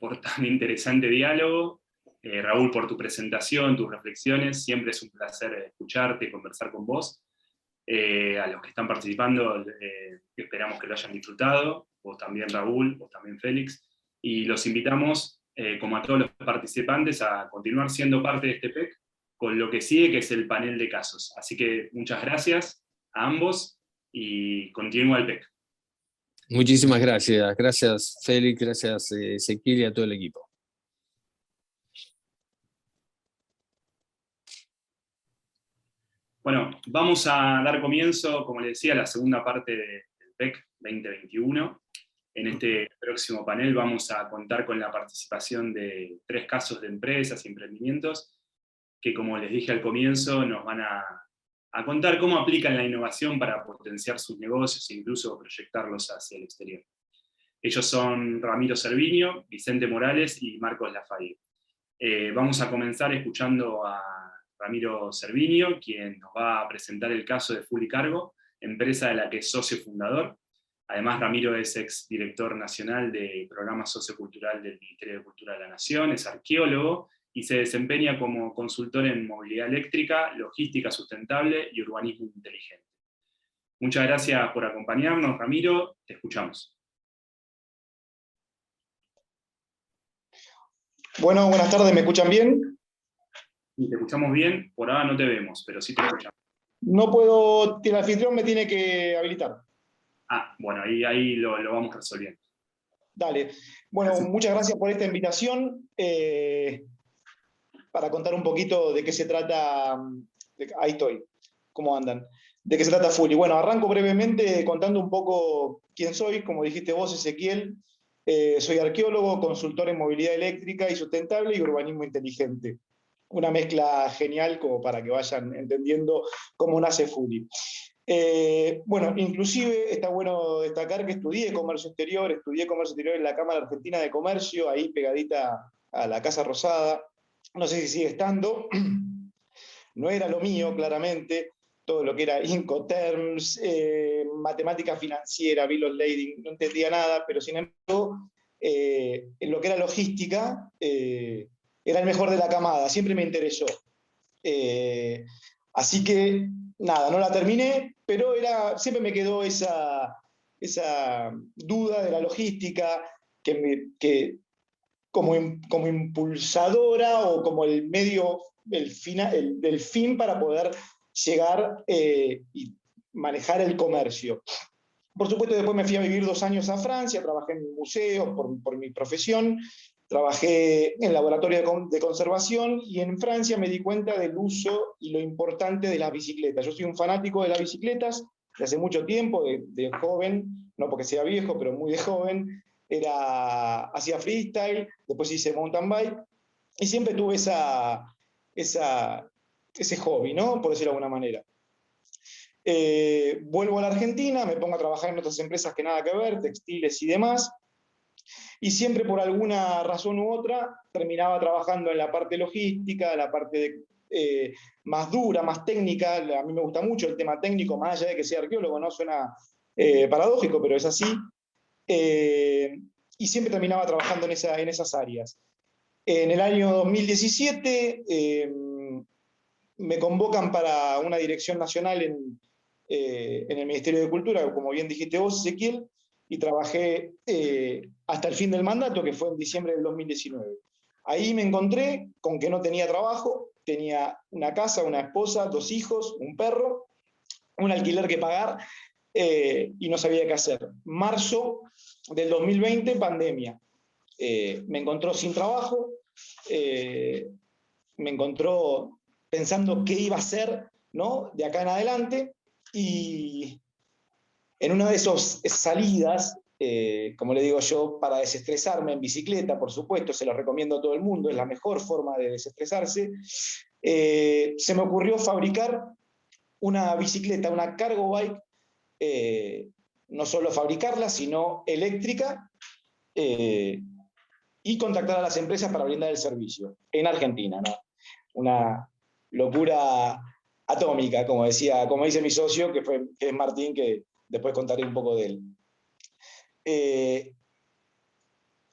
por tan interesante diálogo. Raúl, por tu presentación, tus reflexiones, siempre es un placer escucharte y conversar con vos. A los que están participando, esperamos que lo hayan disfrutado, vos también Raúl, vos también Félix, y los invitamos, como a todos los participantes, a continuar siendo parte de este PEC, con lo que sigue, que es el panel de casos. Así que muchas gracias a ambos, y continúa el PEC. Muchísimas gracias. Gracias, Félix, gracias, Ezequiel, y a todo el equipo. Bueno, vamos a dar comienzo, como les decía, a la segunda parte del PEC 2021. En este próximo panel vamos a contar con la participación de 3 casos de empresas y emprendimientos que, como les dije al comienzo, nos van a a contar cómo aplican la innovación para potenciar sus negocios e incluso proyectarlos hacia el exterior. Ellos son Ramiro Cerviño, Vicente Morales y Marcos Lafaye. Vamos a comenzar escuchando a Ramiro Cerviño, quien nos va a presentar el caso de Fully Cargo, empresa de la que es socio fundador. Además, Ramiro es exdirector nacional del programa sociocultural del Ministerio de Cultura de la Nación, es arqueólogo y se desempeña como consultor en movilidad eléctrica, logística sustentable y urbanismo inteligente. Muchas gracias por acompañarnos, Ramiro, te escuchamos. Bueno, buenas tardes, ¿me escuchan bien? Sí, te escuchamos bien, por ahora no te vemos, pero sí te escuchamos. No puedo, el anfitrión me tiene que habilitar. Bueno, ahí lo vamos resolviendo. Dale. Bueno, Gracias. Muchas gracias por esta invitación. Para contar un poquito de qué se trata, ahí estoy, ¿cómo andan? De qué se trata Fully. Bueno, arranco brevemente contando un poco quién soy, como dijiste vos, Ezequiel. Soy arqueólogo, consultor en movilidad eléctrica y sustentable y urbanismo inteligente. Una mezcla genial como para que vayan entendiendo cómo nace Fully. Bueno, inclusive está bueno destacar que estudié comercio exterior en la Cámara Argentina de Comercio, ahí pegadita a la Casa Rosada. No sé si sigue estando. No era lo mío, claramente. Todo lo que era Incoterms, matemática financiera, bill of lading, no entendía nada, pero sin embargo, en lo que era logística, era el mejor de la camada, siempre me interesó. Así que, nada, no la terminé, pero siempre me quedó esa duda de la logística, que como impulsadora o como el medio, del fin para poder llegar y manejar el comercio. Por supuesto, después me fui a vivir 2 años a Francia, trabajé en museos por mi profesión, trabajé en laboratorio de conservación y en Francia me di cuenta del uso y lo importante de las bicicletas. Yo soy un fanático de las bicicletas de hace mucho tiempo, de joven, no porque sea viejo, pero muy de joven. Hacía freestyle, después hice mountain bike y siempre tuve ese hobby, ¿no? Por decirlo de alguna manera. Vuelvo a la Argentina, me pongo a trabajar en otras empresas que nada que ver, textiles y demás, y siempre por alguna razón u otra terminaba trabajando en la parte logística, la parte más dura, más técnica. A mí me gusta mucho el tema técnico, más allá de que sea arqueólogo, ¿no? Suena paradójico, pero es así. Y siempre terminaba trabajando en esas áreas. En el año 2017 me convocan para una dirección nacional en el Ministerio de Cultura, como bien dijiste vos, Ezequiel, y trabajé hasta el fin del mandato, que fue en diciembre del 2019. Ahí me encontré con que no tenía trabajo, tenía una casa, una esposa, 2 hijos, un perro, un alquiler que pagar, y no sabía qué hacer. Marzo del 2020, pandemia. Me encontró sin trabajo, me encontró pensando qué iba a hacer, ¿no? De acá en adelante, y en una de esas salidas, como le digo yo, para desestresarme en bicicleta, por supuesto, se lo recomiendo a todo el mundo, es la mejor forma de desestresarse, se me ocurrió fabricar una bicicleta, una cargo bike, no solo fabricarla, sino eléctrica, y contactar a las empresas para brindar el servicio en Argentina, ¿no? Una locura atómica, como dice mi socio, que es Martín, que después contaré un poco de él.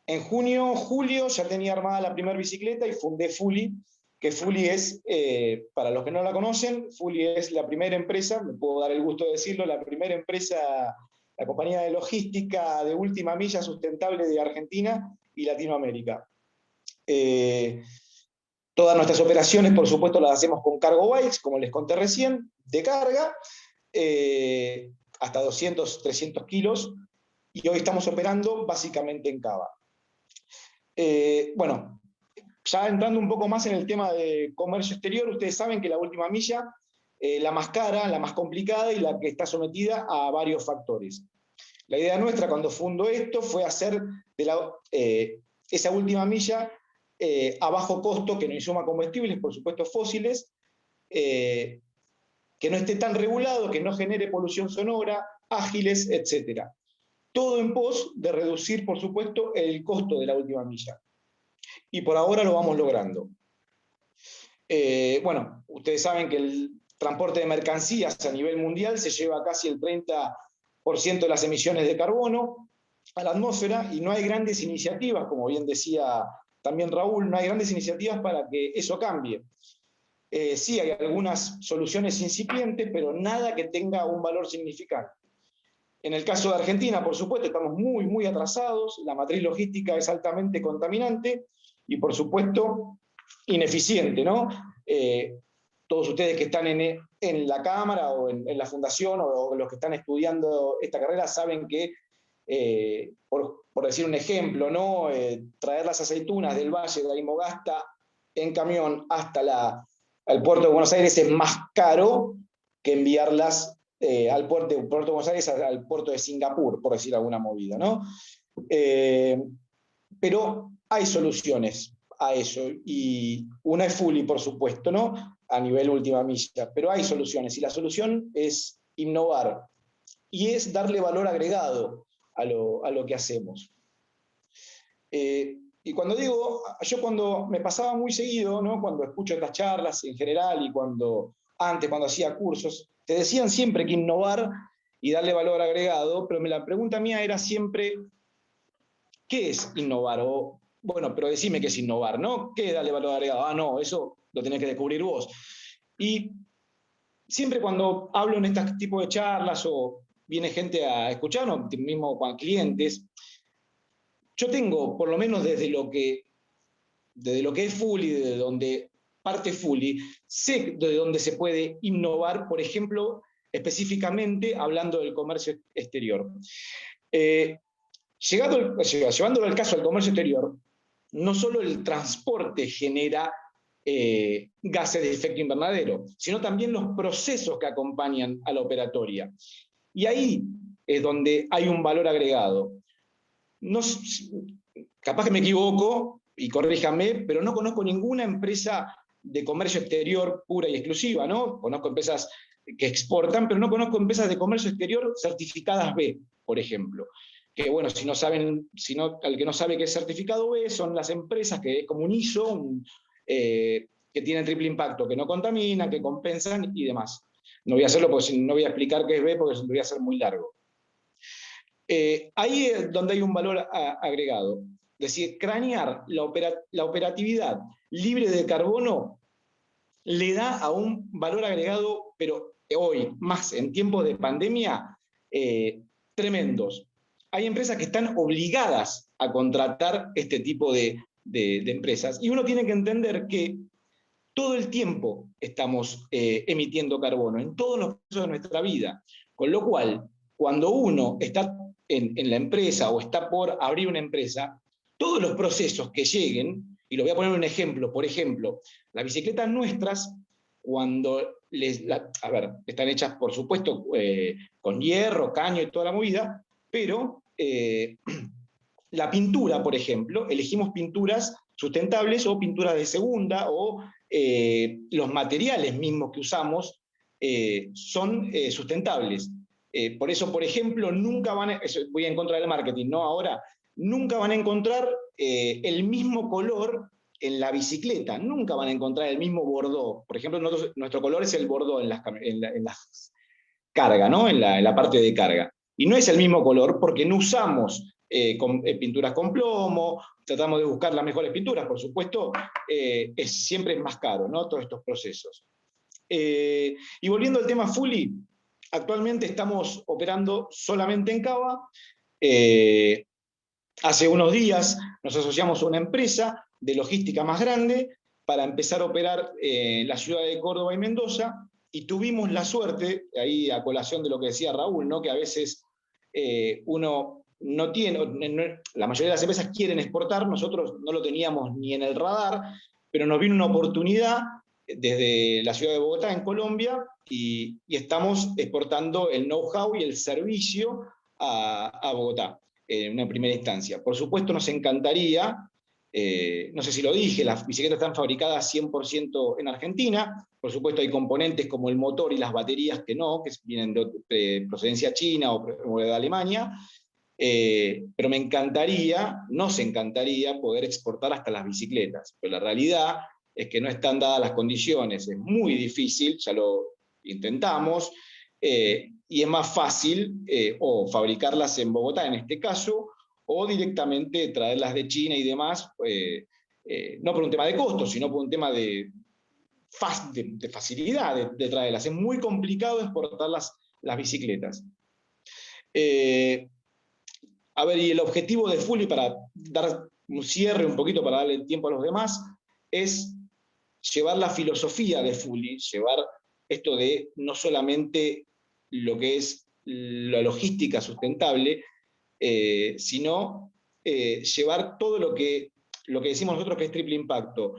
En julio ya tenía armada la primera bicicleta y fundé Fully, que Fully es, para los que no la conocen, Fully es la primera empresa, me puedo dar el gusto de decirlo, la primera empresa, la compañía de logística de última milla sustentable de Argentina y Latinoamérica. Todas nuestras operaciones, por supuesto, las hacemos con cargo bikes, como les conté recién, de carga, hasta 200, 300 kilos, y hoy estamos operando básicamente en Cava. Bueno, ya entrando un poco más en el tema de comercio exterior, ustedes saben que la última milla, la más cara, la más complicada y la que está sometida a varios factores. La idea nuestra cuando fundó esto fue hacer de esa última milla a bajo costo, que no insuma combustibles, por supuesto fósiles, que no esté tan regulado, que no genere polución sonora, ágiles, etc. Todo en pos de reducir, por supuesto, el costo de la última milla. Y por ahora lo vamos logrando. Bueno, ustedes saben que el transporte de mercancías a nivel mundial se lleva casi el 30% de las emisiones de carbono a la atmósfera, y no hay grandes iniciativas, como bien decía también Raúl, no hay grandes iniciativas para que eso cambie. Sí hay algunas soluciones incipientes, pero nada que tenga un valor significante. En el caso de Argentina, por supuesto, estamos muy, muy atrasados, la matriz logística es altamente contaminante y, por supuesto, ineficiente, ¿no? Todos ustedes que están en la Cámara o en la Fundación o los que están estudiando esta carrera saben que, por decir un ejemplo, ¿no? Traer las aceitunas del Valle de Aymogasta en camión hasta al puerto de Buenos Aires es más caro que enviarlas al puerto de Buenos Aires al puerto de Singapur, por decir alguna movida, ¿no? Pero hay soluciones a eso, y una es Fully, por supuesto, ¿no? A nivel última milla, pero hay soluciones, y la solución es innovar, y es darle valor agregado a lo que hacemos. Y cuando cuando me pasaba muy seguido, ¿no? Cuando escucho estas charlas en general y cuando hacía cursos, te decían siempre que innovar y darle valor agregado, pero la pregunta mía era siempre, ¿qué es innovar? O, bueno, pero decime qué es innovar, ¿no? ¿Qué es darle valor agregado? Ah, no, eso lo tenés que descubrir vos. Y siempre cuando hablo en este tipo de charlas o viene gente a escucharnos, mismo con clientes, yo tengo, por lo menos desde lo que es Fully, de donde parte Fully, sé de dónde se puede innovar, por ejemplo, específicamente hablando del comercio exterior. Llevándolo al caso del comercio exterior, no solo el transporte genera gases de efecto invernadero, sino también los procesos que acompañan a la operatoria. Y ahí es donde hay un valor agregado. No, capaz que me equivoco, y corríjame, pero no conozco ninguna empresa de comercio exterior pura y exclusiva, ¿no? Conozco empresas que exportan, pero no conozco empresas de comercio exterior certificadas B, por ejemplo. Que bueno, al que no sabe qué es certificado B, son las empresas que es como un ISO, que tienen triple impacto, que no contaminan, que compensan y demás. No voy a hacerlo porque no voy a explicar qué es B, porque lo voy a hacer muy largo. Ahí es donde hay un valor agregado. Es decir, cranear la operatividad libre de carbono le da a un valor agregado, pero hoy, más en tiempos de pandemia, tremendos. Hay empresas que están obligadas a contratar este tipo de empresas, y uno tiene que entender que todo el tiempo estamos emitiendo carbono, en todos los procesos de nuestra vida, con lo cual, cuando uno está en la empresa o está por abrir una empresa, todos los procesos que lleguen, y lo voy a poner un ejemplo, por ejemplo, las bicicletas nuestras, cuando están hechas, por supuesto, con hierro, caño y toda la movida, pero la pintura, por ejemplo, elegimos pinturas sustentables o pinturas de segunda, o los materiales mismos que usamos son sustentables. Por eso, por ejemplo, voy en contra del marketing, ¿no? Ahora, nunca van a encontrar el mismo color en la bicicleta, nunca van a encontrar el mismo bordó. Por ejemplo, nuestro color es el bordó en las carga, ¿no? En la parte de carga. Y no es el mismo color porque no usamos pinturas con plomo, tratamos de buscar las mejores pinturas, por supuesto, siempre es más caro, ¿no? Todos estos procesos. Y volviendo al tema Fully, actualmente estamos operando solamente en Cava. Hace unos días nos asociamos a una empresa de logística más grande para empezar a operar en la ciudad de Córdoba y Mendoza, y tuvimos la suerte, ahí a colación de lo que decía Raúl, ¿no? Que a veces uno no tiene, la mayoría de las empresas quieren exportar, nosotros no lo teníamos ni en el radar, pero nos vino una oportunidad desde la ciudad de Bogotá, en Colombia, y estamos exportando el know-how y el servicio a Bogotá en una primera instancia. Por supuesto, nos encantaría no sé si lo dije, las bicicletas están fabricadas 100% en Argentina. Por supuesto hay componentes como el motor y las baterías que no, que vienen de procedencia china o de Alemania. Pero me encantaría, nos encantaría poder exportar hasta las bicicletas. Pero la realidad es que no están dadas las condiciones, es muy difícil, ya lo intentamos, y es más fácil o fabricarlas en Bogotá en este caso, o directamente traerlas de China y demás, no por un tema de costo, sino por un tema de facilidad de traerlas. Es muy complicado exportar las bicicletas. A ver, y el objetivo de Fully, para dar un cierre un poquito, para darle tiempo a los demás, es llevar la filosofía de Fully, llevar esto de no solamente lo que es la logística sustentable, sino llevar todo lo que decimos nosotros que es triple impacto.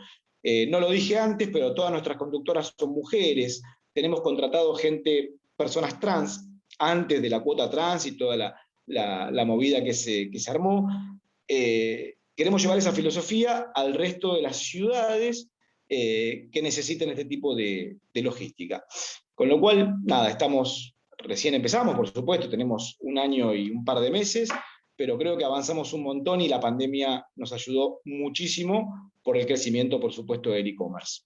No lo dije antes, pero todas nuestras conductoras son mujeres, tenemos contratado personas trans, antes de la cuota trans y toda la movida que se armó. Queremos llevar esa filosofía al resto de las ciudades que necesiten este tipo de logística. Con lo cual, nada, recién empezamos, por supuesto, tenemos 1 año y un par de meses, pero creo que avanzamos un montón y la pandemia nos ayudó muchísimo por el crecimiento, por supuesto, del e-commerce.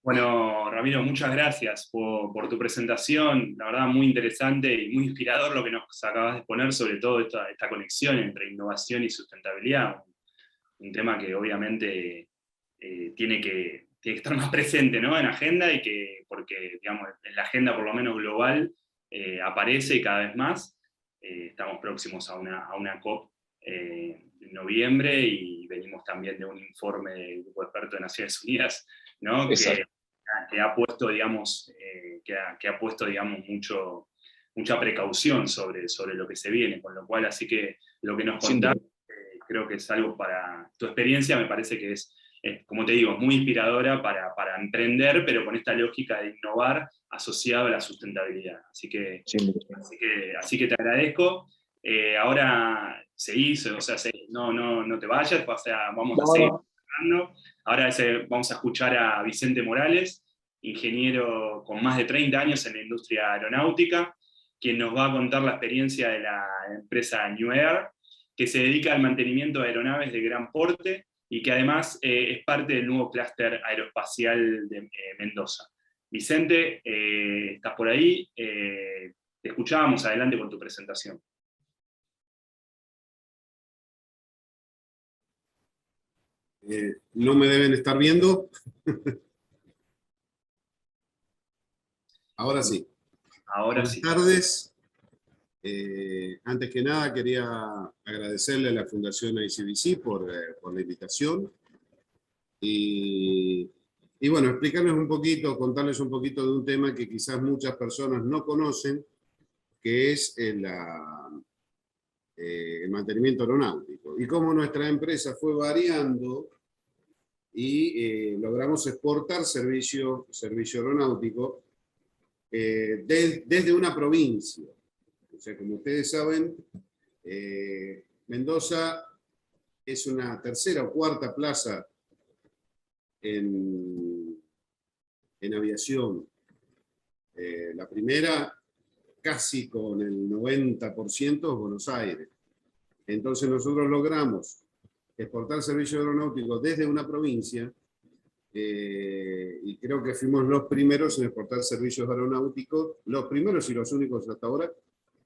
Bueno, Ramiro, muchas gracias por tu presentación. La verdad, muy interesante y muy inspirador lo que nos acabas de exponer, sobre todo esta conexión entre innovación y sustentabilidad. Un tema que obviamente tiene que estar más presente, ¿no?, en agenda, porque digamos, en la agenda por lo menos global aparece y cada vez más. Estamos próximos a una COP en noviembre, y venimos también de un informe del Grupo de Expertos de Naciones Unidas, ¿no?, que ha puesto, digamos, mucha precaución sobre lo que se viene, con lo cual, así que lo que nos contás, creo que es algo para tu experiencia, me parece que es, como te digo, muy inspiradora para emprender, pero con esta lógica de innovar asociado a la sustentabilidad. Así que te agradezco. Ahora seguís, o sea, no te vayas, o sea, vamos a seguir hablando. Ahora vamos a escuchar a Vicente Morales, ingeniero con más de 30 años en la industria aeronáutica, quien nos va a contar la experiencia de la empresa New Air, que se dedica al mantenimiento de aeronaves de gran porte y que además es parte del nuevo clúster aeroespacial de Mendoza. Vicente, ¿estás por ahí? Te escuchábamos, adelante con tu presentación. No me deben estar viendo. Ahora sí. Buenas tardes. Antes que nada quería agradecerle a la Fundación ICBC por la invitación y bueno, explicarles un poquito, contarles un poquito de un tema que quizás muchas personas no conocen, que es el mantenimiento aeronáutico y cómo nuestra empresa fue variando y logramos exportar servicio aeronáutico desde una provincia. O sea, como ustedes saben, Mendoza es una tercera o cuarta plaza en aviación. La primera, casi con el 90%, es Buenos Aires. Entonces nosotros logramos exportar servicio aeronáutico desde una provincia, y creo que fuimos los primeros en exportar servicios aeronáuticos, los primeros y los únicos hasta ahora,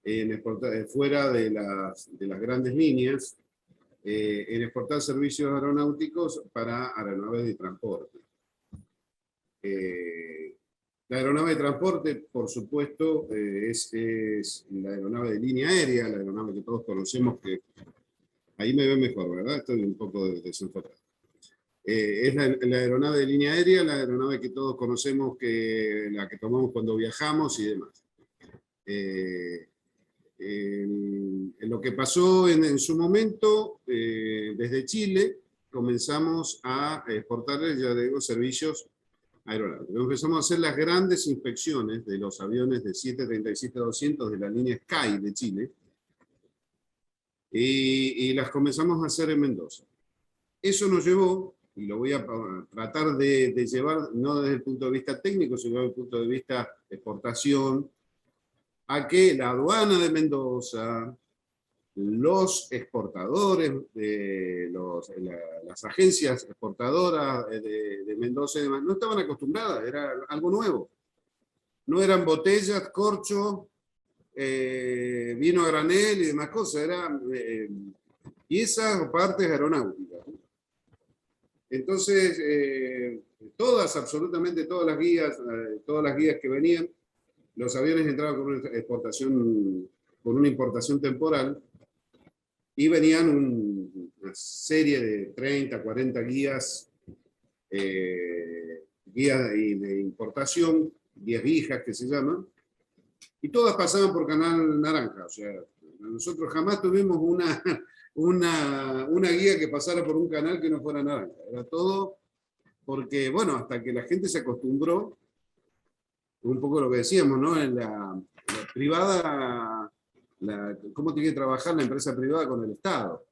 en exportar, fuera de las grandes líneas, en exportar servicios aeronáuticos para aeronaves de transporte. La aeronave de transporte, por supuesto, es la aeronave de línea aérea, la aeronave que todos conocemos, que ahí me ven mejor, ¿verdad? Estoy un poco desenfocado. Es la aeronave de línea aérea, la aeronave que todos conocemos, la que tomamos cuando viajamos y demás. En lo que pasó en su momento, desde Chile, comenzamos a exportar, ya digo, servicios aeronáutica. Empezamos a hacer las grandes inspecciones de los aviones de 737-200 de la línea Sky de Chile, y las comenzamos a hacer en Mendoza. Eso nos llevó, y lo voy a tratar de llevar no desde el punto de vista técnico, sino desde el punto de vista de exportación, a que la aduana de Mendoza, los exportadores, las agencias exportadoras de Mendoza y demás, no estaban acostumbradas, era algo nuevo. No eran botellas, corcho, vino a granel y demás cosas, eran piezas o partes aeronáuticas. Entonces, absolutamente todas las guías que venían, los aviones entraban con una importación temporal, y venían una serie de 30, 40 guías de importación, guías viejas que se llaman, y todas pasaban por Canal Naranja. O sea, nosotros jamás tuvimos una guía que pasara por un canal que no fuera naranja. Era todo porque, bueno, hasta que la gente se acostumbró, un poco lo que decíamos, ¿no? En la privada, cómo tiene que trabajar la empresa privada con el Estado.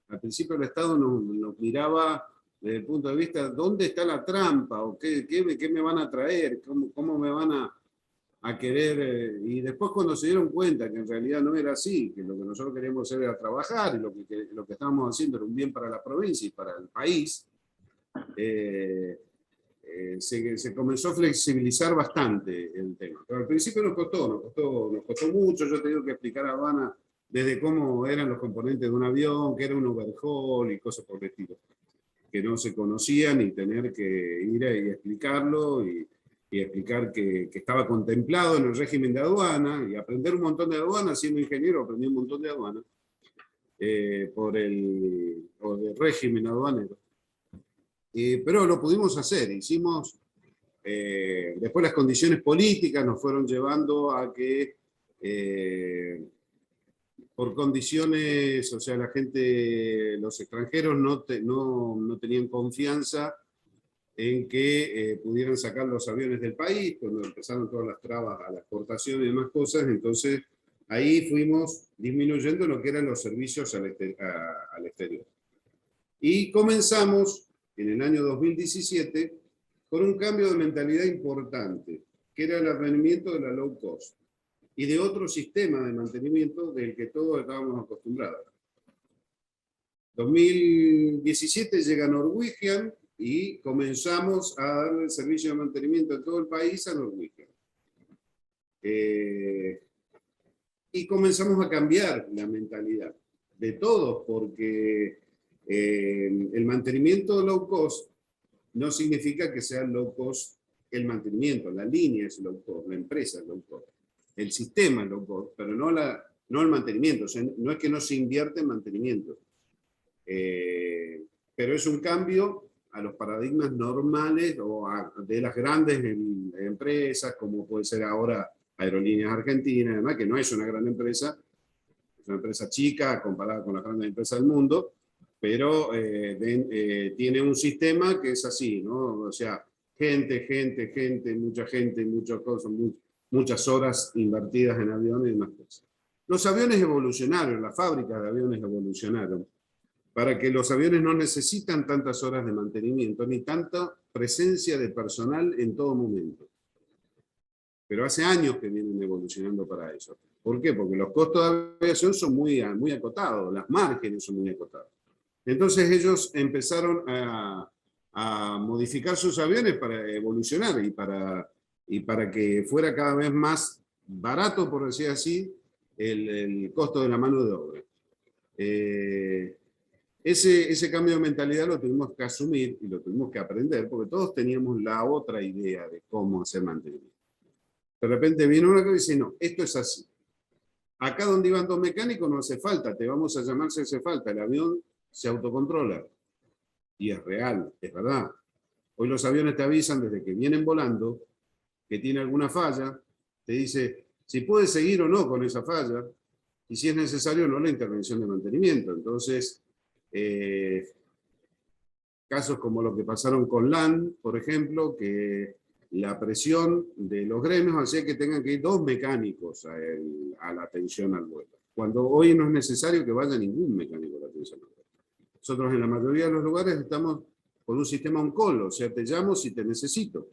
Al principio el Estado nos miraba desde el punto de vista, ¿dónde está la trampa? ¿O qué me van a traer? ¿Cómo me van a querer? Y después cuando se dieron cuenta que en realidad no era así, que lo que nosotros queríamos hacer era trabajar, y lo que estábamos haciendo era un bien para la provincia y para el país, se comenzó a flexibilizar bastante el tema. Pero al principio nos costó mucho. Yo te digo que explicar a Habana desde cómo eran los componentes de un avión, qué era un overhaul y cosas por el estilo, que no se conocían, y tener que ir y explicarlo, y explicar que estaba contemplado en el régimen de aduana, y aprender un montón de aduana. Siendo ingeniero aprendí un montón de aduana por el régimen aduanero. Pero lo pudimos hacer, después las condiciones políticas nos fueron llevando a que, por condiciones, o sea, los extranjeros no tenían confianza en que pudieran sacar los aviones del país, cuando empezaron todas las trabas a la exportación y demás cosas. Entonces ahí fuimos disminuyendo lo que eran los servicios al exterior. Y comenzamos en el año 2017, con un cambio de mentalidad importante, que era el advenimiento de la low cost y de otro sistema de mantenimiento del que todos estábamos acostumbrados. 2017 llega Norwegian y comenzamos a darle el servicio de mantenimiento en todo el país a Norwegian. Y comenzamos a cambiar la mentalidad de todos, porque el mantenimiento low cost no significa que sea low cost el mantenimiento, la línea es low cost, la empresa es low cost, el sistema es low cost, pero no el mantenimiento. O sea, no es que no se invierte en mantenimiento, pero es un cambio a los paradigmas normales o de las grandes empresas, como puede ser ahora Aerolíneas Argentinas, además, que no es una gran empresa, es una empresa chica comparada con las grandes empresas del mundo, pero tiene un sistema que es así, ¿no? O sea, mucha gente, muchas cosas, muchas horas invertidas en aviones y demás cosas. Los aviones evolucionaron, las fábricas de aviones evolucionaron, para que los aviones no necesitan tantas horas de mantenimiento, ni tanta presencia de personal en todo momento. Pero hace años que vienen evolucionando para eso. ¿Por qué? Porque los costos de aviación son muy acotados, las márgenes son muy acotadas. Entonces ellos empezaron a modificar sus aviones para evolucionar y para que fuera cada vez más barato, por decir así, el costo de la mano de obra. Ese cambio de mentalidad lo tuvimos que asumir y lo tuvimos que aprender, porque todos teníamos la otra idea de cómo hacer mantenimiento. De repente viene uno que dice, no, esto es así. Acá donde iban dos mecánicos no hace falta, te vamos a llamar si hace falta, el avión se autocontrola. Y es real, es verdad. Hoy los aviones te avisan desde que vienen volando que tiene alguna falla, te dice si puedes seguir o no con esa falla, y si es necesario o no la intervención de mantenimiento. Entonces, casos como lo que pasaron con LAN, por ejemplo, que la presión de los gremios hacía que tengan que ir 2 mecánicos a la atención al vuelo, cuando hoy no es necesario que vaya ningún mecánico a la atención al vuelo. Nosotros en la mayoría de los lugares estamos con un sistema on-call, o sea, te llamo si te necesito.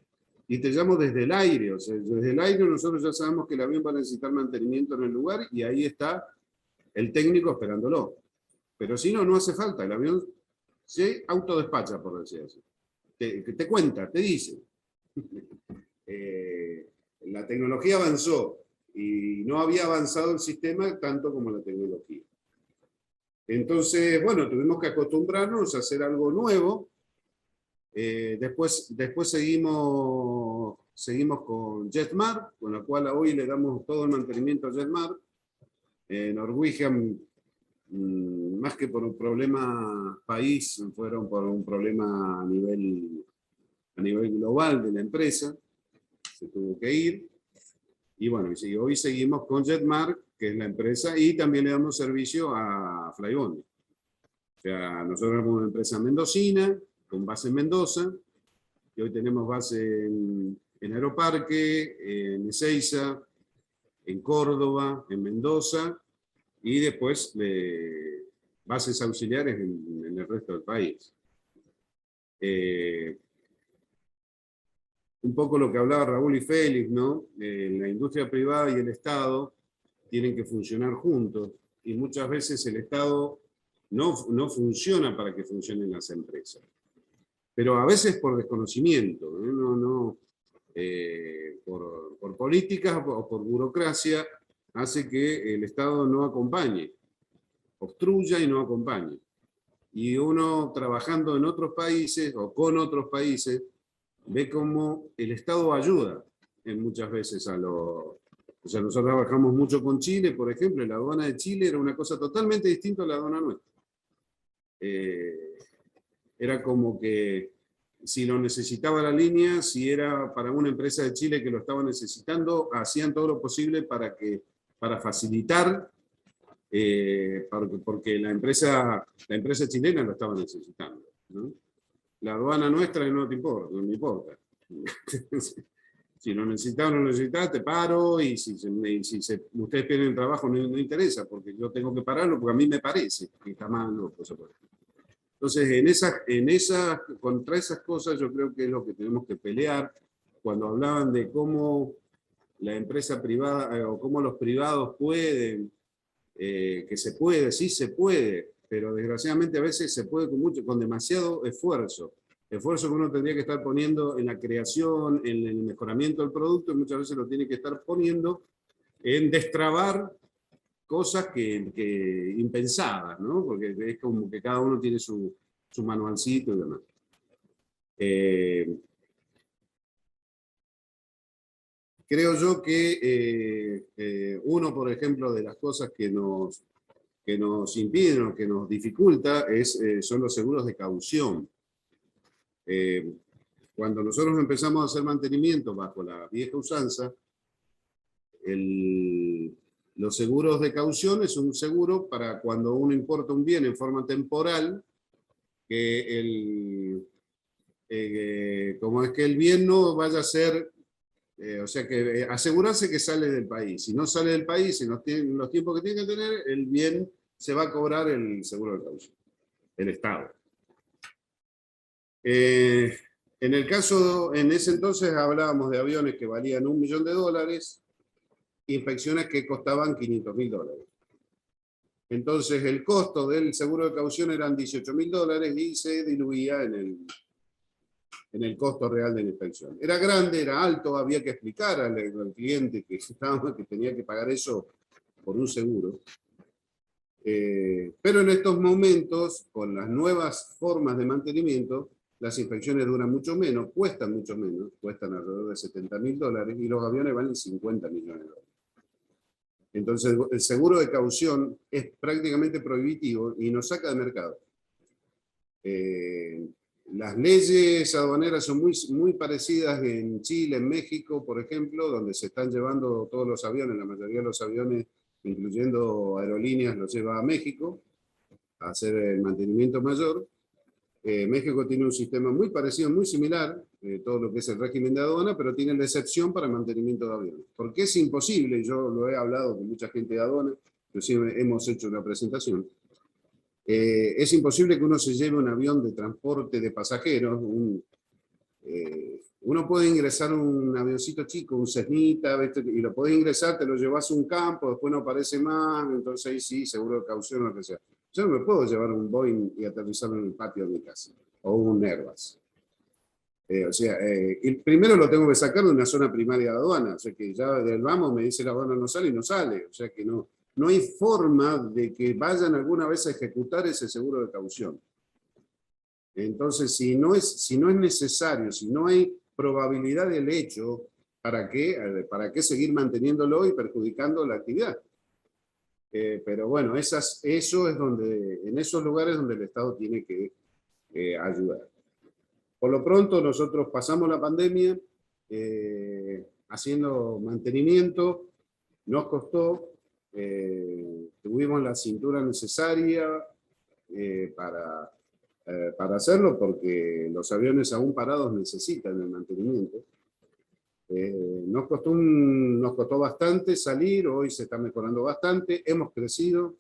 Y te llamo desde el aire, o sea, desde el aire nosotros ya sabemos que el avión va a necesitar mantenimiento en el lugar y ahí está el técnico esperándolo. Pero si no, no hace falta, el avión se autodespacha, por decir así. Te cuenta, te dice. La tecnología avanzó y no había avanzado el sistema tanto como la tecnología. Entonces, bueno, tuvimos que acostumbrarnos a hacer algo nuevo. Después seguimos con JetMar, con la cual hoy le damos todo el mantenimiento a JetMar. Norwegian, más que por un problema país, fueron por un problema a nivel global de la empresa. Se tuvo que ir. Y bueno, hoy seguimos con JetMar, que es la empresa, y también le damos servicio a Flybondi. O sea, nosotros somos una empresa mendocina, con base en Mendoza, y hoy tenemos base en Aeroparque, en Ezeiza, en Córdoba, en Mendoza, y después bases auxiliares en el resto del país. Un poco lo que hablaba Raúl y Félix, ¿no? La industria privada y el Estado tienen que funcionar juntos, y muchas veces el Estado no funciona para que funcionen las empresas. Pero a veces por desconocimiento, por políticas o por burocracia, hace que el Estado no acompañe, obstruya y no acompañe. Y uno trabajando en otros países o con otros países, ve cómo el Estado ayuda muchas veces a los... O sea, nosotros trabajamos mucho con Chile, por ejemplo, la aduana de Chile era una cosa totalmente distinta a la aduana nuestra. Era como que si lo necesitaba la línea, si era para una empresa de Chile que lo estaba necesitando, hacían todo lo posible para facilitar, porque la empresa chilena lo estaba necesitando, ¿no? La aduana nuestra no te importa, no me importa. Si lo necesitas o no lo necesitas, te paro, y si ustedes pierden trabajo no interesa, porque yo tengo que pararlo, porque a mí me parece que está mal, o cosa por ejemplo. Entonces, contra esas cosas yo creo que es lo que tenemos que pelear. Cuando hablaban de cómo la empresa privada o cómo los privados pueden, que se puede, sí se puede, pero desgraciadamente a veces se puede con demasiado esfuerzo que uno tendría que estar poniendo en la creación, en el mejoramiento del producto, y muchas veces lo tiene que estar poniendo en destrabar cosas que impensadas, ¿no? Porque es como que cada uno tiene su manualcito y demás. Creo yo que uno, por ejemplo, de las cosas que nos impiden o que nos dificulta son los seguros de caución. Cuando nosotros empezamos a hacer mantenimiento bajo la vieja usanza, los seguros de caución es un seguro para cuando uno importa un bien en forma temporal, como es que el bien no vaya a ser, o sea, que asegurarse que sale del país. Si no sale del país en los tiempos que tiene que tener, el bien se va a cobrar el seguro de caución, el Estado. En ese entonces hablábamos de aviones que valían $1 millón, inspecciones que costaban $500.000. Entonces el costo del seguro de caución eran $18.000 y se diluía en el costo real de la inspección. Era grande, era alto, había que explicar al cliente que tenía que pagar eso por un seguro. Pero en estos momentos, con las nuevas formas de mantenimiento, las inspecciones duran mucho menos, cuestan mucho menos, cuestan alrededor de $70.000 y los aviones valen $50 millones. Entonces el seguro de caución es prácticamente prohibitivo y nos saca de mercado. Las leyes aduaneras son muy parecidas en Chile, en México, por ejemplo, donde se están llevando todos los aviones, la mayoría de los aviones, incluyendo aerolíneas, los lleva a México a hacer el mantenimiento mayor. México tiene un sistema muy parecido, muy similar, todo lo que es el régimen de aduana, pero tiene la excepción para el mantenimiento de aviones. Porque es imposible, y yo lo he hablado con mucha gente de aduana, inclusive hemos hecho una presentación, es imposible que uno se lleve un avión de transporte de pasajeros, uno puede ingresar un avioncito chico, un Cessnita, y lo podés ingresar, te lo llevas a un campo, después no aparece más, entonces ahí sí, seguro de caución o lo que sea. Yo no me puedo llevar un Boeing y aterrizarlo en el patio de mi casa, o un Airbus. Y primero lo tengo que sacar de una zona primaria de aduana, o sea que ya del vamos me dice la aduana no sale y no sale, o sea que no hay forma de que vayan alguna vez a ejecutar ese seguro de caución. Entonces, si no es necesario, si no hay probabilidad del hecho, ¿para qué seguir manteniéndolo y perjudicando la actividad? Pero bueno, eso es en esos lugares donde el Estado tiene que ayudar. Por lo pronto, nosotros pasamos la pandemia haciendo mantenimiento, nos costó, tuvimos la cintura necesaria para hacerlo, porque los aviones aún parados necesitan el mantenimiento. Nos costó bastante salir, hoy se está mejorando bastante, hemos crecido,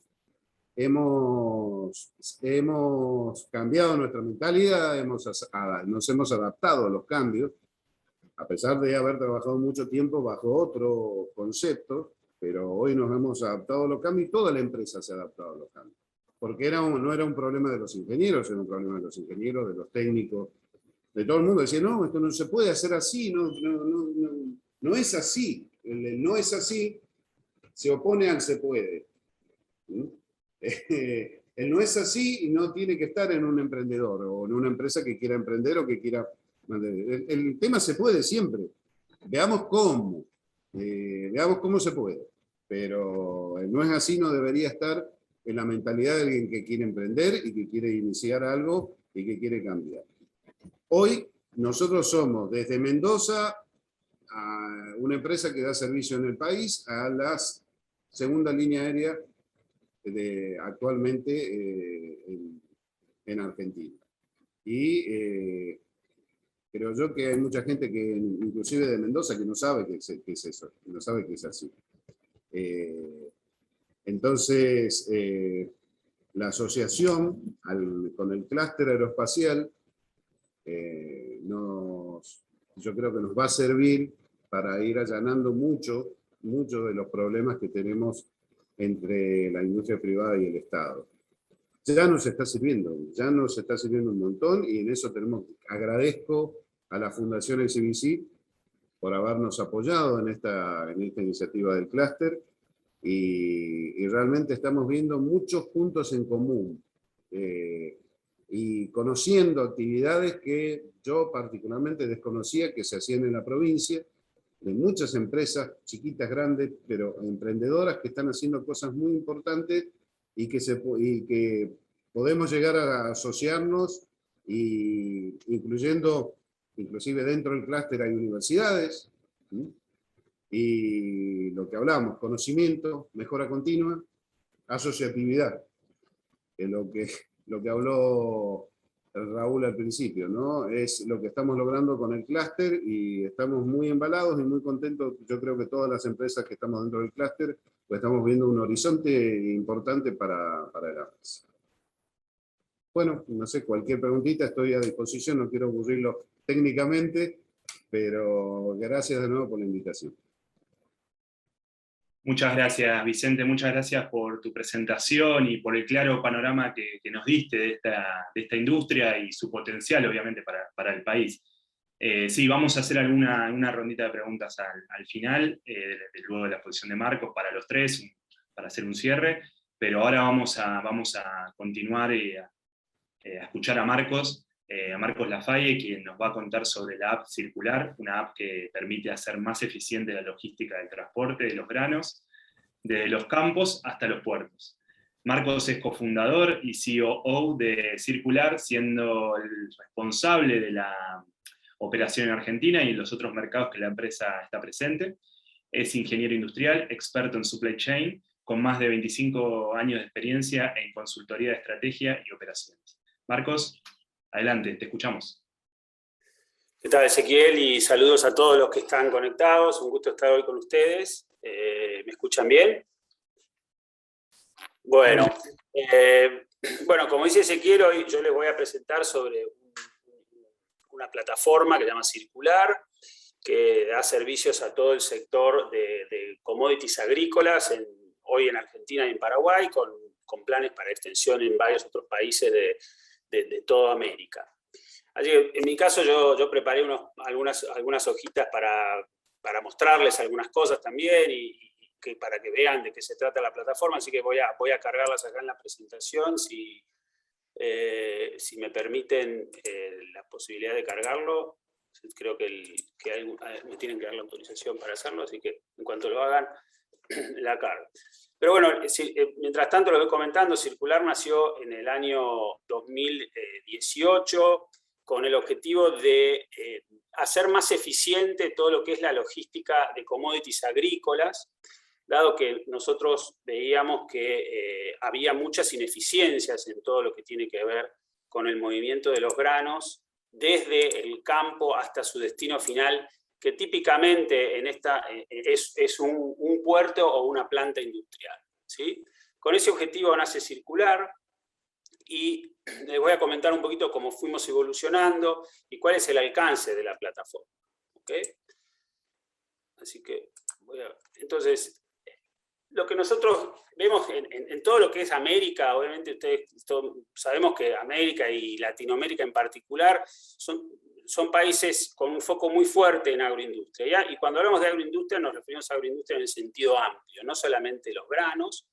hemos cambiado nuestra mentalidad, nos hemos adaptado a los cambios, a pesar de haber trabajado mucho tiempo bajo otro concepto, pero hoy nos hemos adaptado a los cambios y toda la empresa se ha adaptado a los cambios. Porque no era un problema de los ingenieros, era un problema de los ingenieros, de los técnicos, de todo el mundo. Decía, no, esto no se puede hacer así, no es así. El no es así se opone al se puede. El no es así y no tiene que estar en un emprendedor o en una empresa que quiera emprender o que quiera mantener. El tema se puede siempre. Veamos cómo se puede. Pero el no es así no debería estar en la mentalidad de alguien que quiere emprender y que quiere iniciar algo y que quiere cambiar. Hoy nosotros somos desde Mendoza a una empresa que da servicio en el país a la segunda línea aérea actualmente en Argentina. Y creo yo que hay mucha gente que, inclusive de Mendoza, que no sabe qué es eso, no sabe que es así. Entonces, la asociación con el clúster aeroespacial yo creo que nos va a servir para ir allanando mucho de los problemas que tenemos entre la industria privada y el Estado. Ya nos está sirviendo un montón, y en eso agradezco a la Fundación ICBC por habernos apoyado en esta iniciativa del clúster, y realmente estamos viendo muchos puntos en común, y conociendo actividades que yo particularmente desconocía que se hacían en la provincia, de muchas empresas, chiquitas, grandes, pero emprendedoras que están haciendo cosas muy importantes y que podemos llegar a asociarnos, inclusive dentro del clúster hay universidades, ¿sí? Y lo que hablamos, conocimiento, mejora continua, asociatividad, que es lo que habló Raúl al principio, ¿no? Es lo que estamos logrando con el clúster, y estamos muy embalados y muy contentos. Yo creo que todas las empresas que estamos dentro del clúster, pues estamos viendo un horizonte importante para el avance. Bueno, no sé, cualquier preguntita estoy a disposición, no quiero aburrirlo técnicamente, pero gracias de nuevo por la invitación. Muchas gracias, Vicente, muchas gracias por tu presentación y por el claro panorama que nos diste de esta industria y su potencial, obviamente, para el país. Sí, vamos a hacer una rondita de preguntas al final, luego de la exposición de Marcos, para los tres, para hacer un cierre, pero ahora vamos a continuar a escuchar a Marcos Lafaye, quien nos va a contar sobre la app Circular, una app que permite hacer más eficiente la logística del transporte de los granos, desde los campos hasta los puertos. Marcos es cofundador y COO de Circular, siendo el responsable de la operación en Argentina y en los otros mercados que la empresa está presente. Es ingeniero industrial, experto en supply chain, con más de 25 años de experiencia en consultoría de estrategia y operaciones. Marcos. Adelante, te escuchamos. ¿Qué tal, Ezequiel? Y saludos a todos los que están conectados. Un gusto estar hoy con ustedes. ¿Me escuchan bien? Bueno, como dice Ezequiel, hoy yo les voy a presentar sobre una plataforma que se llama Circular, que da servicios a todo el sector de commodities agrícolas, hoy en Argentina y en Paraguay, con planes para extensión en varios otros países de toda América. Así que en mi caso yo preparé algunas hojitas para mostrarles algunas cosas también para que vean de qué se trata la plataforma, así que voy a cargarlas acá en la presentación, si me permiten la posibilidad de cargarlo. Creo que me tienen que dar la autorización para hacerlo, así que en cuanto lo hagan, la cargo. Pero bueno, mientras tanto lo voy comentando, Circular nació en el año 2018 con el objetivo de hacer más eficiente todo lo que es la logística de commodities agrícolas, dado que nosotros veíamos que había muchas ineficiencias en todo lo que tiene que ver con el movimiento de los granos, desde el campo hasta su destino final, que típicamente es un puerto o una planta industrial, ¿sí? Con ese objetivo nace Circular, y les voy a comentar un poquito cómo fuimos evolucionando y cuál es el alcance de la plataforma. ¿Okay? Así que entonces, lo que nosotros vemos en todo lo que es América, obviamente sabemos que América y Latinoamérica en particular son países con un foco muy fuerte en agroindustria, ¿ya? Y cuando hablamos de agroindustria nos referimos a agroindustria en el sentido amplio, no solamente los granos,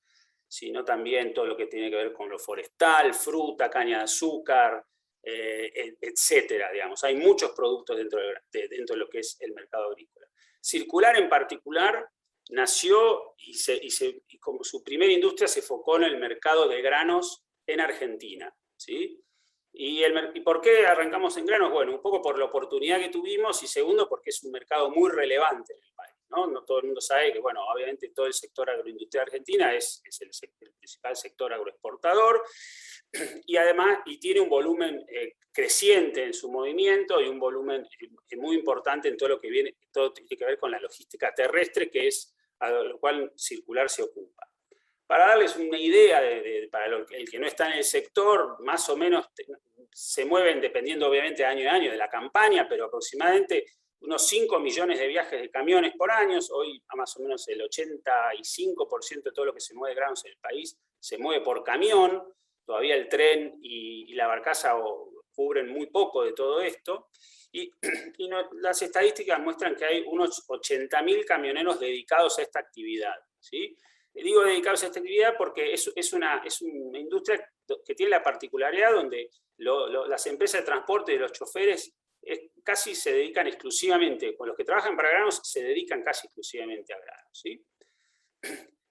sino también todo lo que tiene que ver con lo forestal, fruta, caña de azúcar, etcétera, digamos. Hay muchos productos dentro de lo que es el mercado agrícola. Circular en particular nació y como su primera industria se enfocó en el mercado de granos en Argentina, ¿sí? ¿Y por qué arrancamos en granos? Bueno, un poco por la oportunidad que tuvimos, y segundo porque es un mercado muy relevante en el país. No todo el mundo sabe que, bueno, obviamente todo el sector agroindustrial de Argentina es el principal sector agroexportador, y además tiene un volumen creciente en su movimiento y un volumen muy importante en todo lo que todo tiene que ver con la logística terrestre, que es a lo cual Circular se ocupa. Para darles una idea, para el que no está en el sector, más o menos se mueven, dependiendo obviamente año a año de la campaña, pero aproximadamente unos 5 millones de viajes de camiones por año. Hoy más o menos el 85% de todo lo que se mueve de granos en el país se mueve por camión. Todavía el tren y la barcaza cubren muy poco de todo esto. Las estadísticas muestran que hay unos 80.000 camioneros dedicados a esta actividad, ¿sí? Digo dedicados a esta actividad porque es una industria que tiene la particularidad donde las empresas de transporte de los choferes casi se dedican exclusivamente, con los que trabajan para granos, se dedican casi exclusivamente a granos, ¿sí?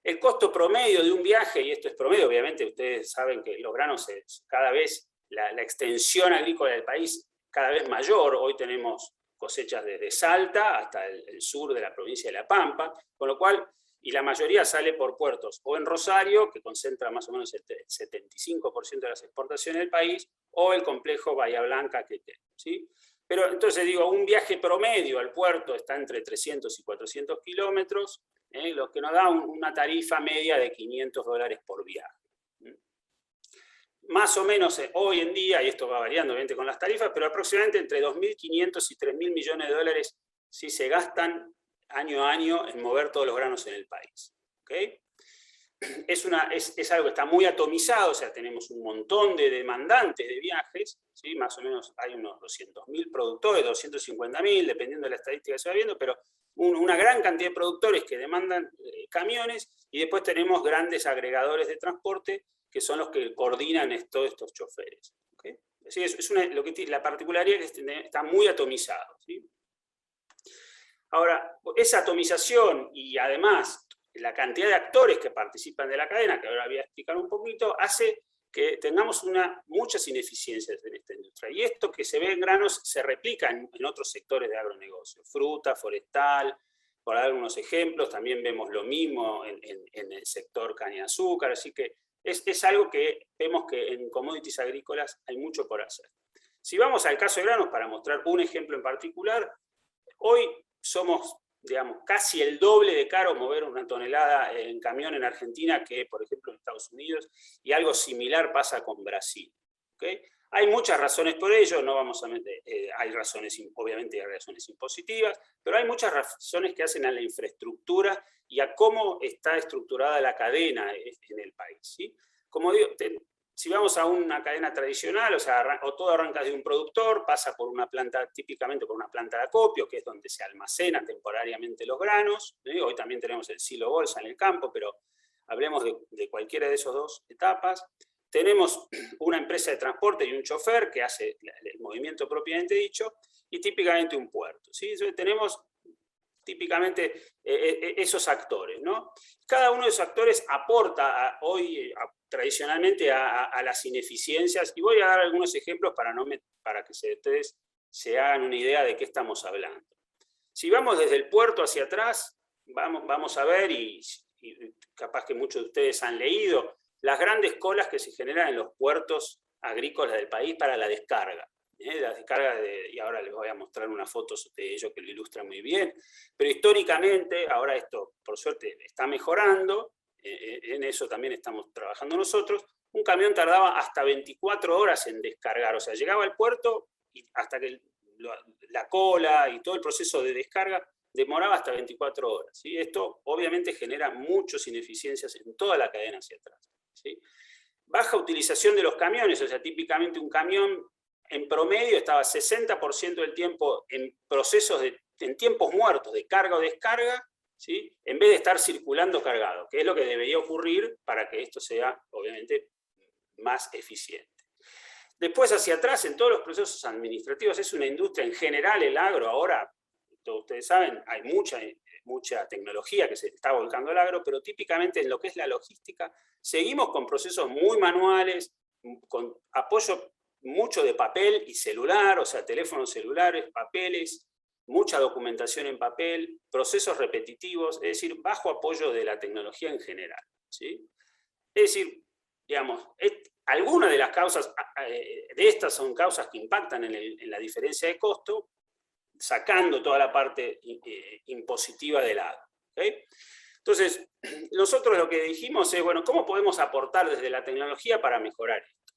El costo promedio de un viaje, y esto es promedio, obviamente ustedes saben que los granos cada vez, la extensión agrícola del país cada vez mayor. Hoy tenemos cosechas desde Salta hasta el sur de la provincia de La Pampa, con lo cual, y la mayoría sale por puertos o en Rosario, que concentra más o menos el 75% de las exportaciones del país, o el complejo Bahía Blanca, ¿sí? Pero entonces digo, un viaje promedio al puerto está entre 300 y 400 kilómetros, lo que nos da una tarifa media de $500 por viaje. Más o menos hoy en día, y esto va variando obviamente con las tarifas, pero aproximadamente entre 2.500 y 3.000 millones de dólares sí se gastan año a año en mover todos los granos en el país. ¿Okay? Es algo que está muy atomizado, o sea, tenemos un montón de demandantes de viajes, ¿sí? Más o menos hay unos 200.000 productores, 250.000, dependiendo de la estadística que se va viendo, pero una gran cantidad de productores que demandan camiones, y después tenemos grandes agregadores de transporte que son los que coordinan todos estos choferes. ¿Okay? Así la particularidad es que está muy atomizado, ¿sí? Ahora, esa atomización y además la cantidad de actores que participan de la cadena, que ahora voy a explicar un poquito, hace que tengamos muchas ineficiencias en esta industria. Y esto que se ve en granos se replica en otros sectores de agronegocio, fruta, forestal, por dar algunos ejemplos. También vemos lo mismo en el sector caña de azúcar, así que es algo que vemos que en commodities agrícolas hay mucho por hacer. Si vamos al caso de granos, para mostrar un ejemplo en particular, hoy somos, digamos, casi el doble de caro mover una tonelada en camión en Argentina que, por ejemplo, en Estados Unidos, y algo similar pasa con Brasil. ¿Okay? Hay muchas razones por ello, no vamos a meter, hay razones, obviamente hay razones impositivas, pero hay muchas razones que hacen a la infraestructura y a cómo está estructurada la cadena en el país. ¿Sí? Como digo, si vamos a una cadena tradicional, o sea, o todo arranca de un productor, pasa por una planta, típicamente por una planta de acopio, que es donde se almacenan temporariamente los granos. Hoy también tenemos el silo bolsa en el campo, pero hablemos de cualquiera de esas dos etapas. Tenemos una empresa de transporte y un chofer que hace el movimiento propiamente dicho, y típicamente un puerto. ¿Sí? Entonces tenemos típicamente esos actores, ¿no? Cada uno de esos actores aporta tradicionalmente a las ineficiencias, y voy a dar algunos ejemplos para que ustedes se hagan una idea de qué estamos hablando. Si vamos desde el puerto hacia atrás, vamos a ver, y capaz que muchos de ustedes han leído, las grandes colas que se generan en los puertos agrícolas del país para la descarga. La descarga y ahora les voy a mostrar unas fotos de ello que lo ilustran muy bien, pero históricamente, ahora esto por suerte está mejorando, en eso también estamos trabajando nosotros, un camión tardaba hasta 24 horas en descargar, o sea, llegaba al puerto y hasta que la cola y todo el proceso de descarga demoraba hasta 24 horas. ¿Sí? Esto obviamente genera muchas ineficiencias en toda la cadena hacia atrás. ¿Sí? Baja utilización de los camiones, o sea, típicamente un camión en promedio estaba 60% del tiempo en procesos en tiempos muertos de carga o descarga, ¿sí? En vez de estar circulando cargado, que es lo que debería ocurrir para que esto sea, obviamente, más eficiente. Después, hacia atrás, en todos los procesos administrativos, es una industria en general, el agro, ahora, todos ustedes saben, hay mucha tecnología que se está volcando al agro, pero típicamente en lo que es la logística, seguimos con procesos muy manuales, con apoyo mucho de papel y celular, o sea, teléfonos celulares, papeles, mucha documentación en papel, procesos repetitivos, es decir, bajo apoyo de la tecnología en general. ¿Sí? Es decir, digamos, algunas de las causas de estas son causas que impactan en la diferencia de costo, sacando toda la parte impositiva de lado. ¿Okay? Entonces, nosotros lo que dijimos es, bueno, ¿cómo podemos aportar desde la tecnología para mejorar esto?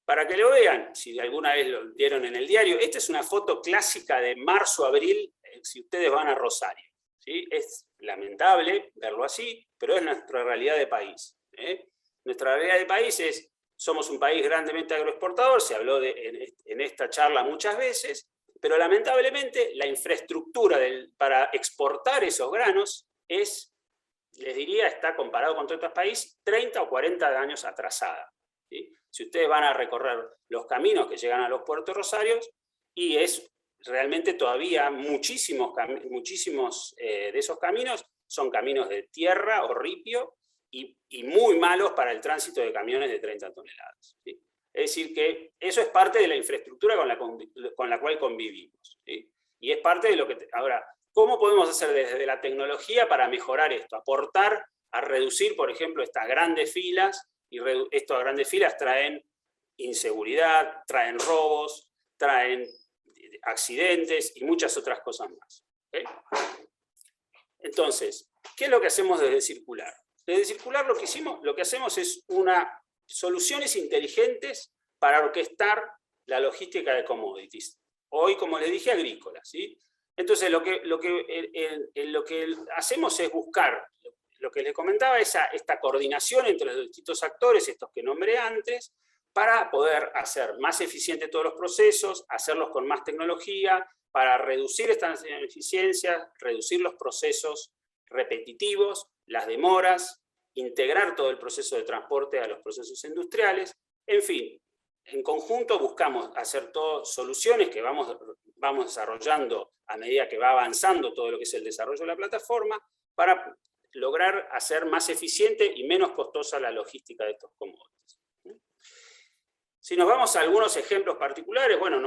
Para que lo vean, si alguna vez lo vieron en el diario, esta es una foto clásica de marzo-abril, si ustedes van a Rosario. ¿Sí? Es lamentable verlo así, pero es nuestra realidad de país. Nuestra realidad de país es, somos un país grandemente agroexportador, se habló en esta charla muchas veces, pero lamentablemente la infraestructura para exportar esos granos es, les diría, está comparado con otros países, 30 o 40 años atrasada. ¿Sí? Si ustedes van a recorrer los caminos que llegan a los puertos rosarios, y es realmente todavía muchísimos de esos caminos son caminos de tierra o ripio y muy malos para el tránsito de camiones de 30 toneladas. ¿Sí? Es decir, que eso es parte de la infraestructura con la cual convivimos. ¿Sí? Y es parte de lo que... Ahora, ¿cómo podemos hacer desde la tecnología para mejorar esto? Aportar a reducir, por ejemplo, estas grandes filas, y estas grandes filas traen inseguridad, traen robos, traen accidentes y muchas otras cosas más. ¿Okay? Entonces, ¿qué es lo que hacemos desde Circular? Desde Circular lo que hacemos es soluciones inteligentes para orquestar la logística de commodities. Hoy, como les dije, agrícolas. ¿Sí? Entonces, lo que hacemos es buscar, lo que les comentaba, esta coordinación entre los distintos actores, estos que nombré antes, para poder hacer más eficientes todos los procesos, hacerlos con más tecnología, para reducir estas ineficiencias, reducir los procesos repetitivos, las demoras, integrar todo el proceso de transporte a los procesos industriales. En fin, en conjunto buscamos hacer soluciones que vamos desarrollando a medida que va avanzando todo lo que es el desarrollo de la plataforma, para lograr hacer más eficiente y menos costosa la logística de estos commodities. Si nos vamos a algunos ejemplos particulares, bueno,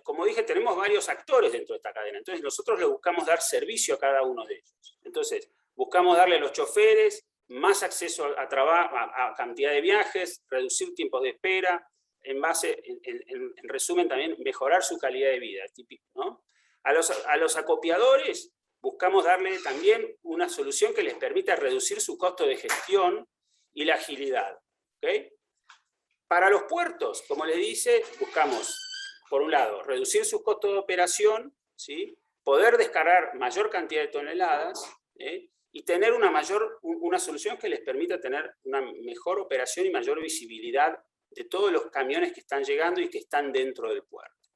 como dije, tenemos varios actores dentro de esta cadena, entonces nosotros le buscamos dar servicio a cada uno de ellos. Entonces, buscamos darle a los choferes más acceso a cantidad de viajes, reducir tiempos de espera, en base, en resumen también, mejorar su calidad de vida, típico, ¿no? A los acopiadores buscamos darle también una solución que les permita reducir su costo de gestión y la agilidad, ¿okay? Para los puertos, como les dice, buscamos, por un lado, reducir sus costos de operación, ¿sí? Poder descargar mayor cantidad de toneladas, y tener una solución que les permita tener una mejor operación y mayor visibilidad de todos los camiones que están llegando y que están dentro del puerto.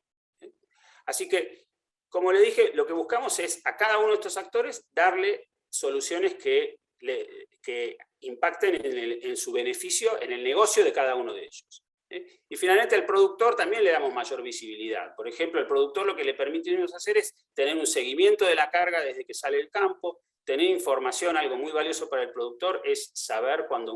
Así que, como le dije, lo que buscamos es a cada uno de estos actores darle soluciones que impacten en su beneficio, en el negocio de cada uno de ellos. Y finalmente al productor también le damos mayor visibilidad. Por ejemplo, al productor lo que le permitimos hacer es tener un seguimiento de la carga desde que sale del campo, tener información. Algo muy valioso para el productor es saber cuando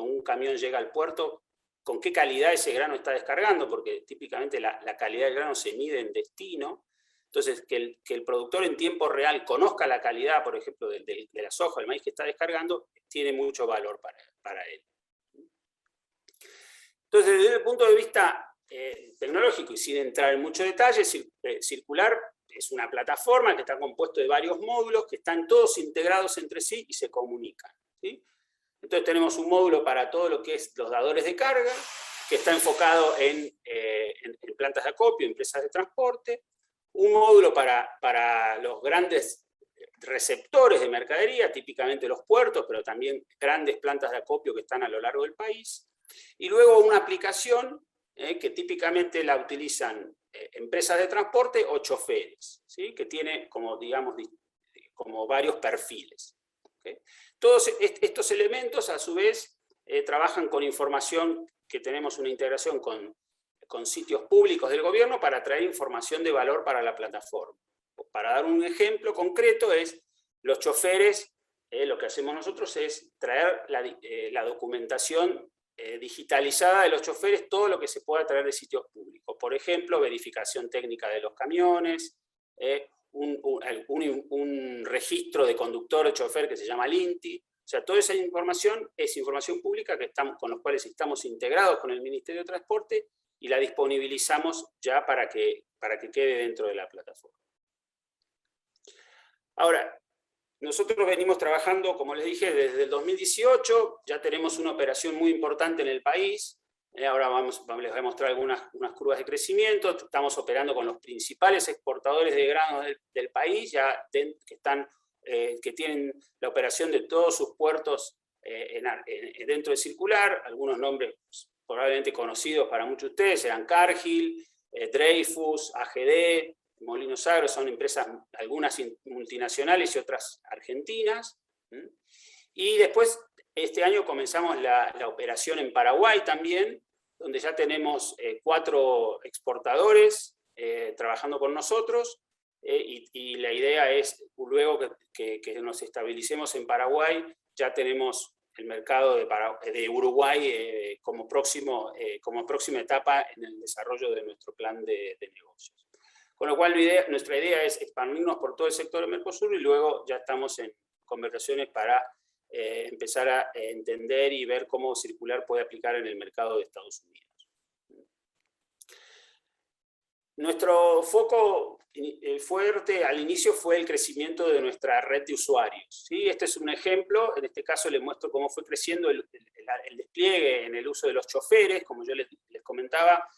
un camión llega al puerto, con qué calidad ese grano está descargando, porque típicamente la calidad del grano se mide en destino. Entonces, que el productor en tiempo real conozca la calidad, por ejemplo, de la soja, del maíz que está descargando, tiene mucho valor para él. Entonces, desde el punto de vista tecnológico, y sin entrar en mucho detalle, Circular es una plataforma que está compuesta de varios módulos que están todos integrados entre sí y se comunican, ¿sí? Entonces tenemos un módulo para todo lo que es los dadores de carga, que está enfocado en plantas de acopio, empresas de transporte, un módulo para los grandes receptores de mercadería, típicamente los puertos, pero también grandes plantas de acopio que están a lo largo del país, y luego una aplicación que típicamente la utilizan empresas de transporte o choferes, ¿sí? Que tiene como, digamos, como varios perfiles. ¿Okay? Todos estos elementos, a su vez, trabajan con información que tenemos una integración con sitios públicos del gobierno para traer información de valor para la plataforma. Para dar un ejemplo concreto, los choferes, lo que hacemos nosotros es traer la documentación digitalizada de los choferes, todo lo que se pueda traer de sitios públicos. Por ejemplo, verificación técnica de los camiones, un registro de conductor o chofer que se llama LINTI. O sea, toda esa información es información pública con los cuales estamos integrados con el Ministerio de Transporte y la disponibilizamos ya para que quede dentro de la plataforma. Ahora, nosotros venimos trabajando, como les dije, desde el 2018, ya tenemos una operación muy importante en el país. Ahora les voy a mostrar unas curvas de crecimiento. Estamos operando con los principales exportadores de granos del país, ya que tienen la operación de todos sus puertos dentro de Circular. Algunos nombres probablemente conocidos para muchos de ustedes serán Cargill, Dreyfus, AGD, Molinos Agro, son empresas, algunas multinacionales y otras argentinas. Y después, este año comenzamos la operación en Paraguay también, donde ya tenemos 4 exportadores trabajando con nosotros, y la idea es, luego que nos estabilicemos en Paraguay, ya tenemos el mercado de Uruguay como próxima etapa en el desarrollo de nuestro plan de negocios. Con lo cual nuestra idea es expandirnos por todo el sector de Mercosur y luego ya estamos en conversaciones para empezar a entender y ver cómo Circular puede aplicar en el mercado de Estados Unidos. Nuestro foco fuerte al inicio fue el crecimiento de nuestra red de usuarios, ¿sí? Este es un ejemplo, en este caso les muestro cómo fue creciendo el despliegue en el uso de los choferes. Como yo les comentaba,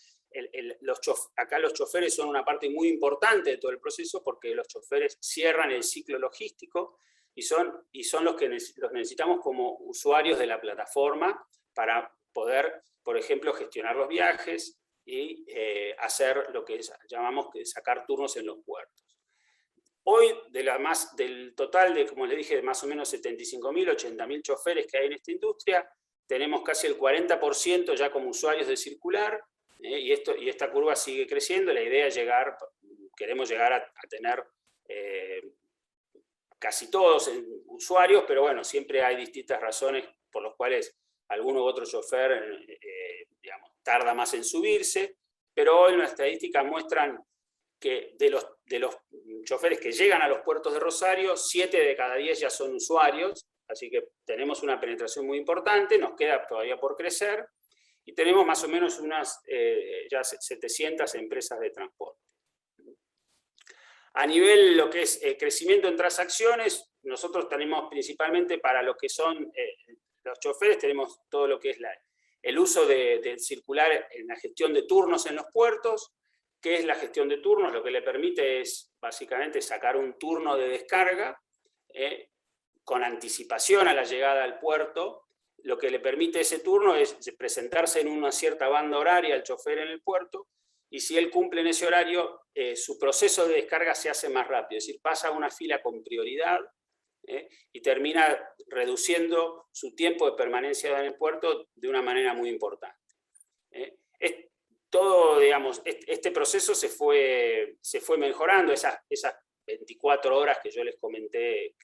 acá los choferes son una parte muy importante de todo el proceso, porque los choferes cierran el ciclo logístico y son los que los necesitamos como usuarios de la plataforma para poder, por ejemplo, gestionar los viajes y hacer lo que llamamos sacar turnos en los puertos. Hoy, del total de, como les dije, de más o menos 75.000, 80.000 choferes que hay en esta industria, tenemos casi el 40% ya como usuarios de Circular, y esta curva sigue creciendo. La idea es queremos llegar a tener casi todos usuarios, pero bueno, siempre hay distintas razones por las cuales alguno u otro chofer tarda más en subirse, pero hoy las estadísticas muestran que de los choferes que llegan a los puertos de Rosario, 7 de cada 10 ya son usuarios, así que tenemos una penetración muy importante, nos queda todavía por crecer, y tenemos más o menos unas ya 700 empresas de transporte. A nivel lo que es crecimiento en transacciones, nosotros tenemos principalmente para lo que son los choferes, tenemos todo lo que es el uso del circular en la gestión de turnos en los puertos. ¿Qué es la gestión de turnos? Lo que le permite es básicamente sacar un turno de descarga con anticipación a la llegada al puerto. Lo que le permite ese turno es presentarse en una cierta banda horaria al chofer en el puerto, y si él cumple en ese horario, su proceso de descarga se hace más rápido, es decir, pasa a una fila con prioridad y termina reduciendo su tiempo de permanencia en el puerto de una manera muy importante. Todo, digamos, este proceso se fue mejorando, esas 24 horas que yo les comenté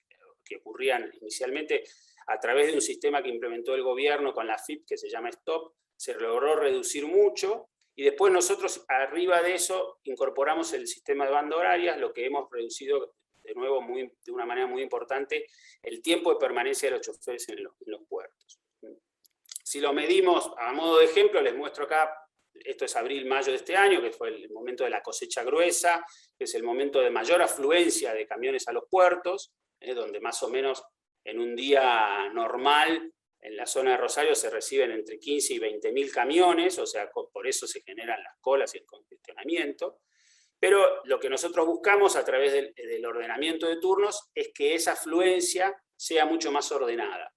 que ocurrían inicialmente a través de un sistema que implementó el gobierno con la FIP que se llama Stop, se logró reducir mucho, y después nosotros arriba de eso incorporamos el sistema de banda horarias, lo que hemos reducido de nuevo de una manera muy importante el tiempo de permanencia de los choferes en los puertos. Si lo medimos a modo de ejemplo, les muestro acá, esto es abril-mayo de este año, que fue el momento de la cosecha gruesa, que es el momento de mayor afluencia de camiones a los puertos, donde más o menos en un día normal en la zona de Rosario se reciben entre 15 y 20.000 camiones, o sea, por eso se generan las colas y el congestionamiento. Pero lo que nosotros buscamos a través del ordenamiento de turnos es que esa afluencia sea mucho más ordenada.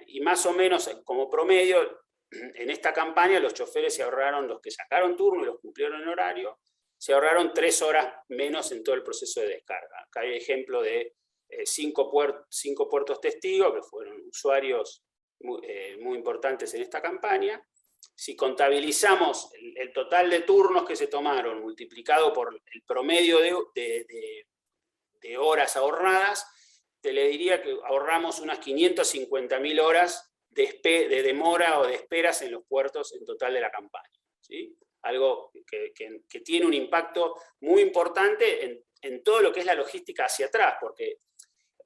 Y más o menos como promedio, en esta campaña los choferes se ahorraron, los que sacaron turno y los cumplieron en horario, se ahorraron 3 horas menos en todo el proceso de descarga. Acá hay ejemplo de 5 puertos testigos, que fueron usuarios muy importantes en esta campaña. Si contabilizamos el total de turnos que se tomaron multiplicado por el promedio de horas ahorradas, te le diría que ahorramos unas 550.000 horas de demora o de esperas en los puertos en total de la campaña, ¿sí? Algo que tiene un impacto muy importante en todo lo que es la logística hacia atrás, porque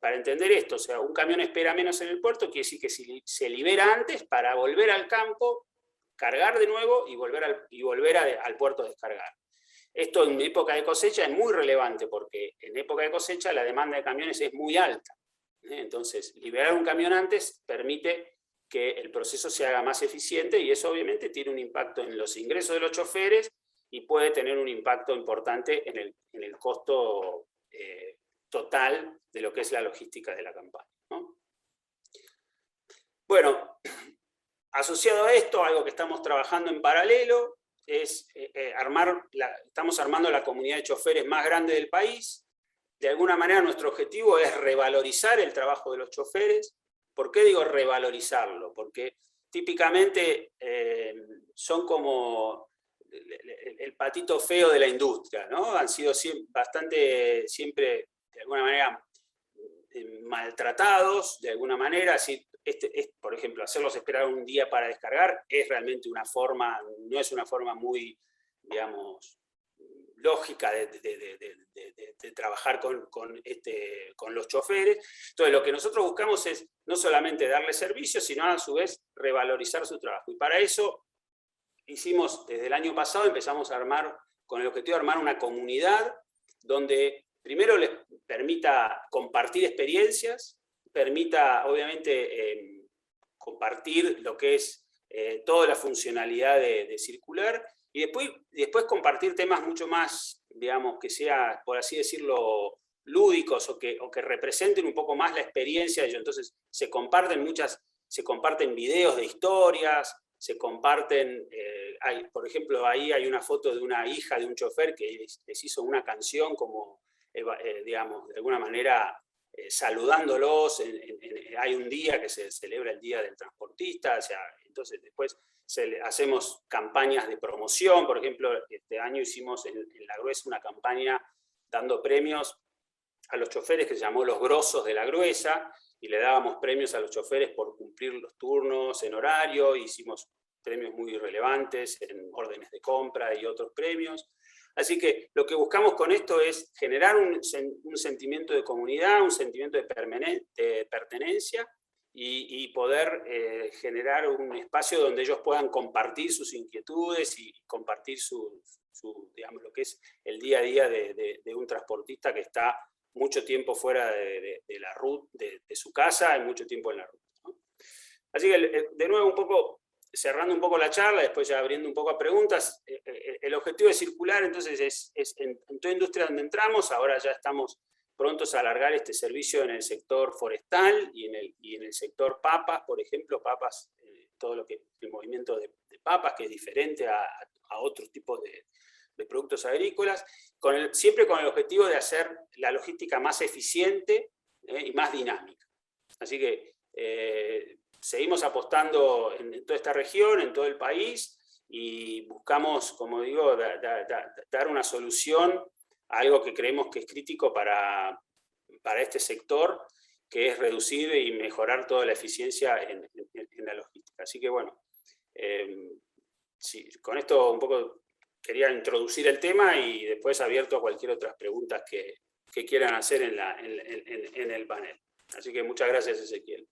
para entender esto, o sea, un camión espera menos en el puerto, quiere decir que se libera antes para volver al campo, cargar de nuevo y volver al puerto a descargar. Esto en época de cosecha es muy relevante, porque en época de cosecha la demanda de camiones es muy alta. Entonces, liberar un camión antes permite que el proceso se haga más eficiente, y eso obviamente tiene un impacto en los ingresos de los choferes y puede tener un impacto importante en el costo total de lo que es la logística de la campaña, ¿no? Bueno, asociado a esto, algo que estamos trabajando en paralelo es estamos armando la comunidad de choferes más grande del país. De alguna manera nuestro objetivo es revalorizar el trabajo de los choferes. ¿Por qué digo revalorizarlo? Porque típicamente son como el patito feo de la industria, ¿no? Han sido siempre de alguna manera maltratados, de alguna manera. Así, por ejemplo, hacerlos esperar un día para descargar es realmente no es una forma muy, digamos, lógica de trabajar con los choferes. Entonces, lo que nosotros buscamos es no solamente darles servicio, sino a su vez revalorizar su trabajo. Y para eso desde el año pasado empezamos a armar, con el objetivo de armar una comunidad donde primero les permita compartir experiencias, permita obviamente compartir lo que es toda la funcionalidad de circular, y después compartir temas mucho más, digamos, que sea, por así decirlo, lúdicos, o que representen un poco más la experiencia de ellos. Entonces se comparten videos de historias, se comparten, por ejemplo, ahí hay una foto de una hija de un chofer que les hizo una canción como, digamos, de alguna manera saludándolos. Hay un día que se celebra el Día del Transportista, o sea, entonces después hacemos campañas de promoción. Por ejemplo, este año hicimos en La Gruesa una campaña dando premios a los choferes que se llamó Los Grosos de La Gruesa, y le dábamos premios a los choferes por cumplir los turnos en horario. Hicimos premios muy relevantes en órdenes de compra y otros premios. Así que lo que buscamos con esto es generar un sentimiento de comunidad, un sentimiento de pertenencia, y poder generar un espacio donde ellos puedan compartir sus inquietudes y compartir digamos, lo que es el día a día de un transportista que está mucho tiempo fuera de la ruta, de su casa, y mucho tiempo en la ruta, ¿no? Así que, de nuevo, un poco cerrando un poco la charla, después ya abriendo un poco a preguntas, el objetivo de Circular, entonces, es en toda industria donde entramos. Ahora ya estamos prontos a alargar este servicio en el sector forestal y en el sector papas, por ejemplo, papas, todo lo que el movimiento de papas, que es diferente a otros tipos de productos agrícolas, siempre con el objetivo de hacer la logística más eficiente y más dinámica. Así que seguimos apostando en toda esta región, en todo el país, y buscamos, como digo, dar una solución a algo que creemos que es crítico para este sector, que es reducir y mejorar toda la eficiencia en la logística. Así que bueno, sí, con esto un poco quería introducir el tema, y después abierto a cualquier otras preguntas que quieran hacer en el panel. Así que muchas gracias, Ezequiel.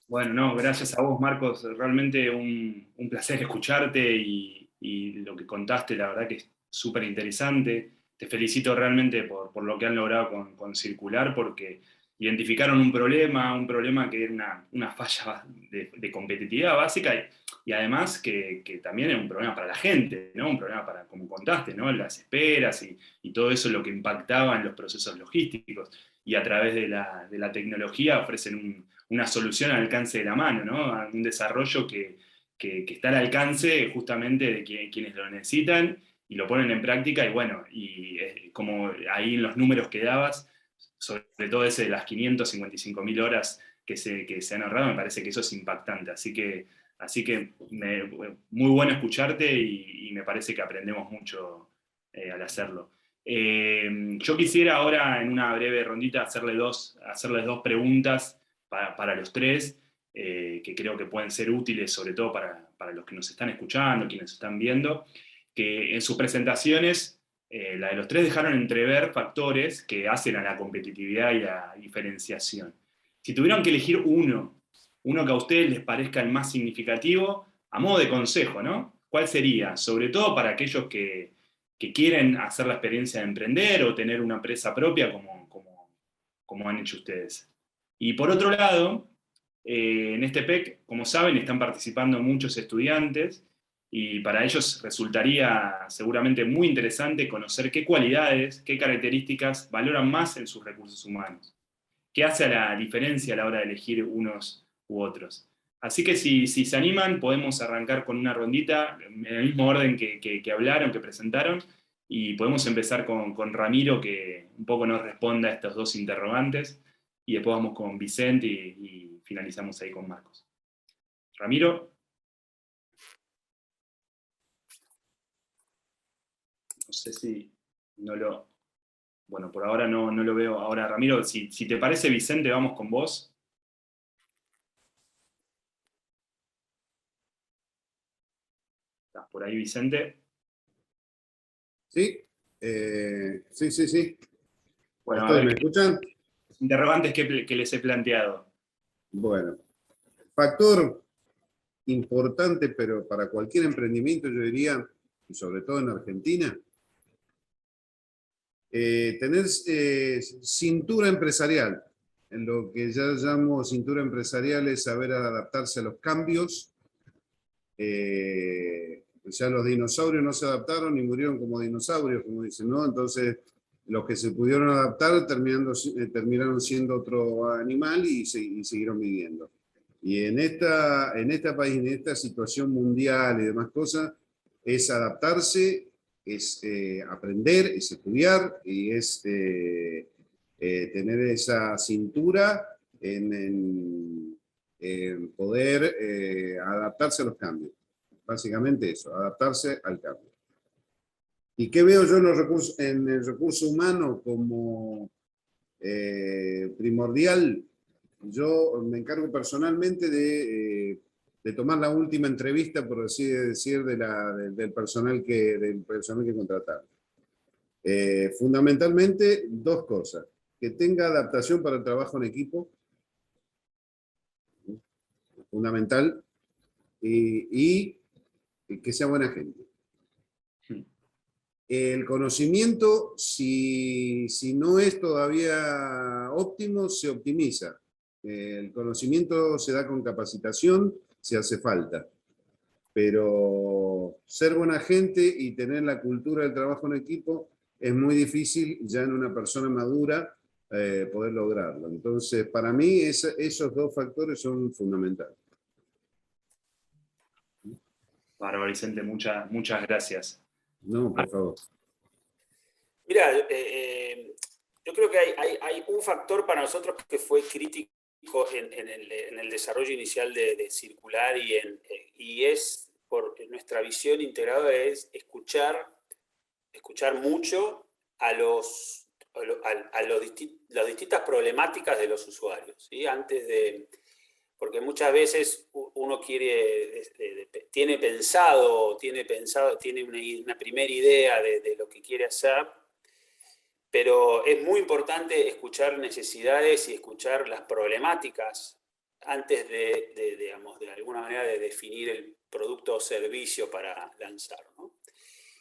Bueno, no, gracias a vos, Marcos. Realmente un placer escucharte, y lo que contaste, la verdad que es súper interesante. Te felicito realmente por lo que han logrado con Circular, porque identificaron un problema que era una falla de competitividad básica, y además que también es un problema para la gente, ¿no? Un problema para, como contaste, ¿no? Las esperas y todo eso, lo que impactaba en los procesos logísticos. Y a través de la tecnología ofrecen una solución al alcance de la mano, ¿no? Un desarrollo que está al alcance justamente de quienes lo necesitan, y lo ponen en práctica. Y bueno, como ahí en los números que dabas, sobre todo ese de las 555.000 horas que se han ahorrado, me parece que eso es impactante. Así que muy bueno escucharte, y me parece que aprendemos mucho al hacerlo. Yo quisiera ahora, en una breve rondita, hacerles dos preguntas para los tres, que creo que pueden ser útiles, sobre todo para los que nos están escuchando, quienes están viendo, que en sus presentaciones, la de los tres, dejaron entrever factores que hacen a la competitividad y la diferenciación. Si tuvieran que elegir uno que a ustedes les parezca el más significativo, a modo de consejo, ¿no? ¿Cuál sería? Sobre todo para aquellos que quieren hacer la experiencia de emprender o tener una empresa propia, como han hecho ustedes. Y por otro lado, en este PEC, como saben, están participando muchos estudiantes, y para ellos resultaría seguramente muy interesante conocer qué cualidades, qué características valoran más en sus recursos humanos. ¿Qué hace a la diferencia a la hora de elegir unos u otros? Así que si se animan, podemos arrancar con una rondita, en el mismo orden que hablaron, que presentaron, y podemos empezar con Ramiro, que un poco nos responda a estos dos interrogantes, y después vamos con Vicente y finalizamos ahí con Marcos. Ramiro. No sé si no lo... Bueno, por ahora no lo veo. Ahora, Ramiro, si te parece, Vicente, vamos con vos. ¿Estás por ahí, Vicente? Sí, sí. Bueno, Estoy, ¿me escuchan? Interrogantes que les he planteado. Bueno, factor importante, pero para cualquier emprendimiento, yo diría, y sobre todo en Argentina, tener cintura empresarial. En lo que ya llamo cintura empresarial es saber adaptarse a los cambios. Ya los dinosaurios no se adaptaron ni murieron como dinosaurios, como dicen, ¿no? Entonces, los que se pudieron adaptar terminaron siendo otro animal y siguieron viviendo. Y en este país, en esta situación mundial y demás cosas, es adaptarse, es aprender, es estudiar, y es tener esa cintura en poder adaptarse a los cambios. Básicamente eso, adaptarse al cambio. ¿Y qué veo yo en el recurso humano como primordial? Yo me encargo personalmente de tomar la última entrevista, por así decir, del personal que contratamos. Fundamentalmente, dos cosas: que tenga adaptación para el trabajo en equipo, fundamental, y que sea buena gente. El conocimiento, si no es todavía óptimo, se optimiza. El conocimiento se da con capacitación, si hace falta. Pero ser buena gente y tener la cultura del trabajo en equipo es muy difícil ya en una persona madura poder lograrlo. Entonces, para mí, esos dos factores son fundamentales. Bárbaro, Vicente, muchas gracias. No, por favor. Mira, yo creo que hay un factor para nosotros que fue crítico en el desarrollo inicial de Circular y es por nuestra visión integrada, es escuchar mucho a las distintas problemáticas de los usuarios, ¿sí? Porque muchas veces uno tiene una primera idea de lo que quiere hacer, pero es muy importante escuchar necesidades y escuchar las problemáticas antes de alguna manera de definir el producto o servicio para lanzar, ¿no?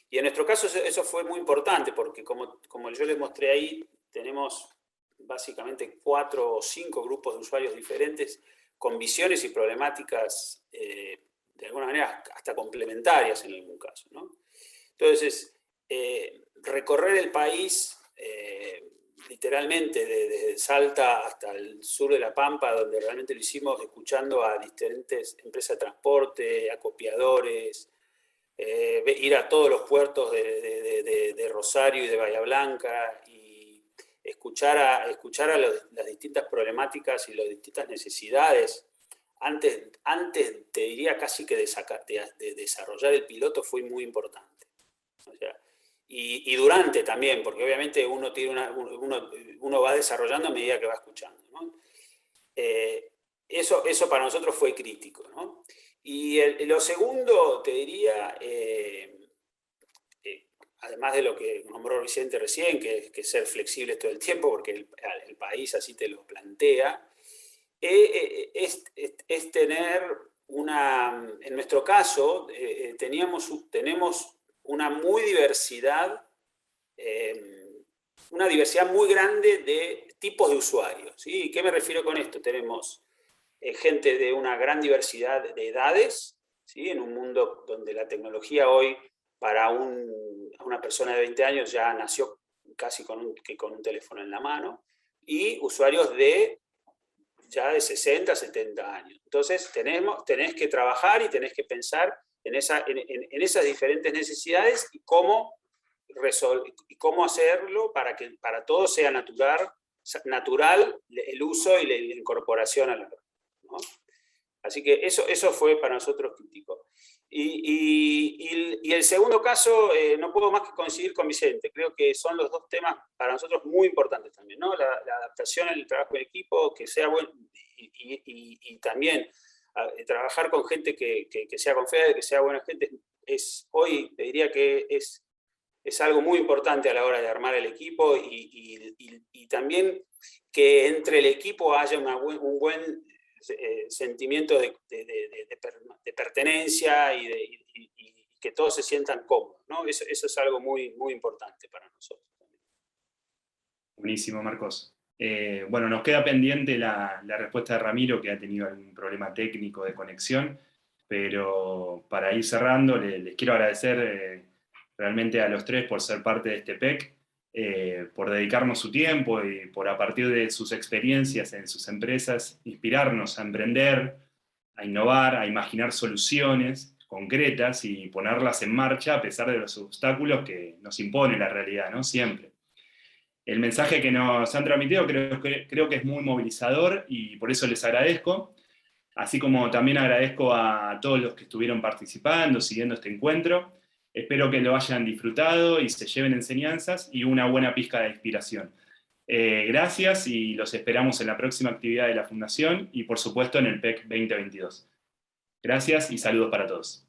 Y en nuestro caso eso fue muy importante porque como yo les mostré ahí, tenemos básicamente 4 o 5 grupos de usuarios diferentes con visiones y problemáticas de alguna manera hasta complementarias en algún caso, ¿no? Entonces, recorrer el país literalmente desde Salta hasta el sur de La Pampa, donde realmente lo hicimos escuchando a diferentes empresas de transporte, acopiadores, ir a todos los puertos de Rosario y de Bahía Blanca y escuchar las distintas problemáticas y las distintas necesidades. Antes te diría casi que de desarrollar el piloto fue muy importante. O sea, y durante también, porque obviamente uno va desarrollando a medida que va escuchando, ¿no? Eso para nosotros fue crítico, ¿no? Y lo segundo, te diría, además de lo que nombró Vicente recién, que es ser flexible todo el tiempo, porque el país así te lo plantea, es tener en nuestro caso, tenemos una diversidad muy grande de tipos de usuarios, ¿sí? ¿Qué me refiero con esto? Tenemos gente de una gran diversidad de edades, ¿sí? En un mundo donde la tecnología hoy para una persona de 20 años ya nació casi con un teléfono en la mano, y usuarios ya de 60, 70 años. Entonces tenés que trabajar y tenés que pensar en esas diferentes necesidades y cómo hacerlo para que para todos sea natural el uso y la incorporación a la red, ¿no? Así que eso fue para nosotros crítico. Y el segundo caso, no puedo más que coincidir con Vicente. Creo que son los dos temas para nosotros muy importantes también, ¿no? La adaptación en el trabajo en equipo, que sea bueno, y también trabajar con gente que sea confiable, que sea buena gente, hoy te diría que es algo muy importante a la hora de armar el equipo y también que entre el equipo haya un buen sentimiento de pertenencia y que todos se sientan cómodos, ¿no? Eso es algo muy, muy importante para nosotros. Buenísimo, Marcos. Bueno, nos queda pendiente la respuesta de Ramiro, que ha tenido algún problema técnico de conexión, pero para ir cerrando, les quiero agradecer realmente a los tres por ser parte de este PEC, por dedicarnos su tiempo y por, a partir de sus experiencias en sus empresas, inspirarnos a emprender, a innovar, a imaginar soluciones concretas y ponerlas en marcha a pesar de los obstáculos que nos impone la realidad, ¿no? Siempre. El mensaje que nos han transmitido creo que es muy movilizador y por eso les agradezco, así como también agradezco a todos los que estuvieron participando, siguiendo este encuentro. Espero que lo hayan disfrutado y se lleven enseñanzas y una buena pizca de inspiración. Gracias y los esperamos en la próxima actividad de la Fundación y por supuesto en el PEC 2022. Gracias y saludos para todos.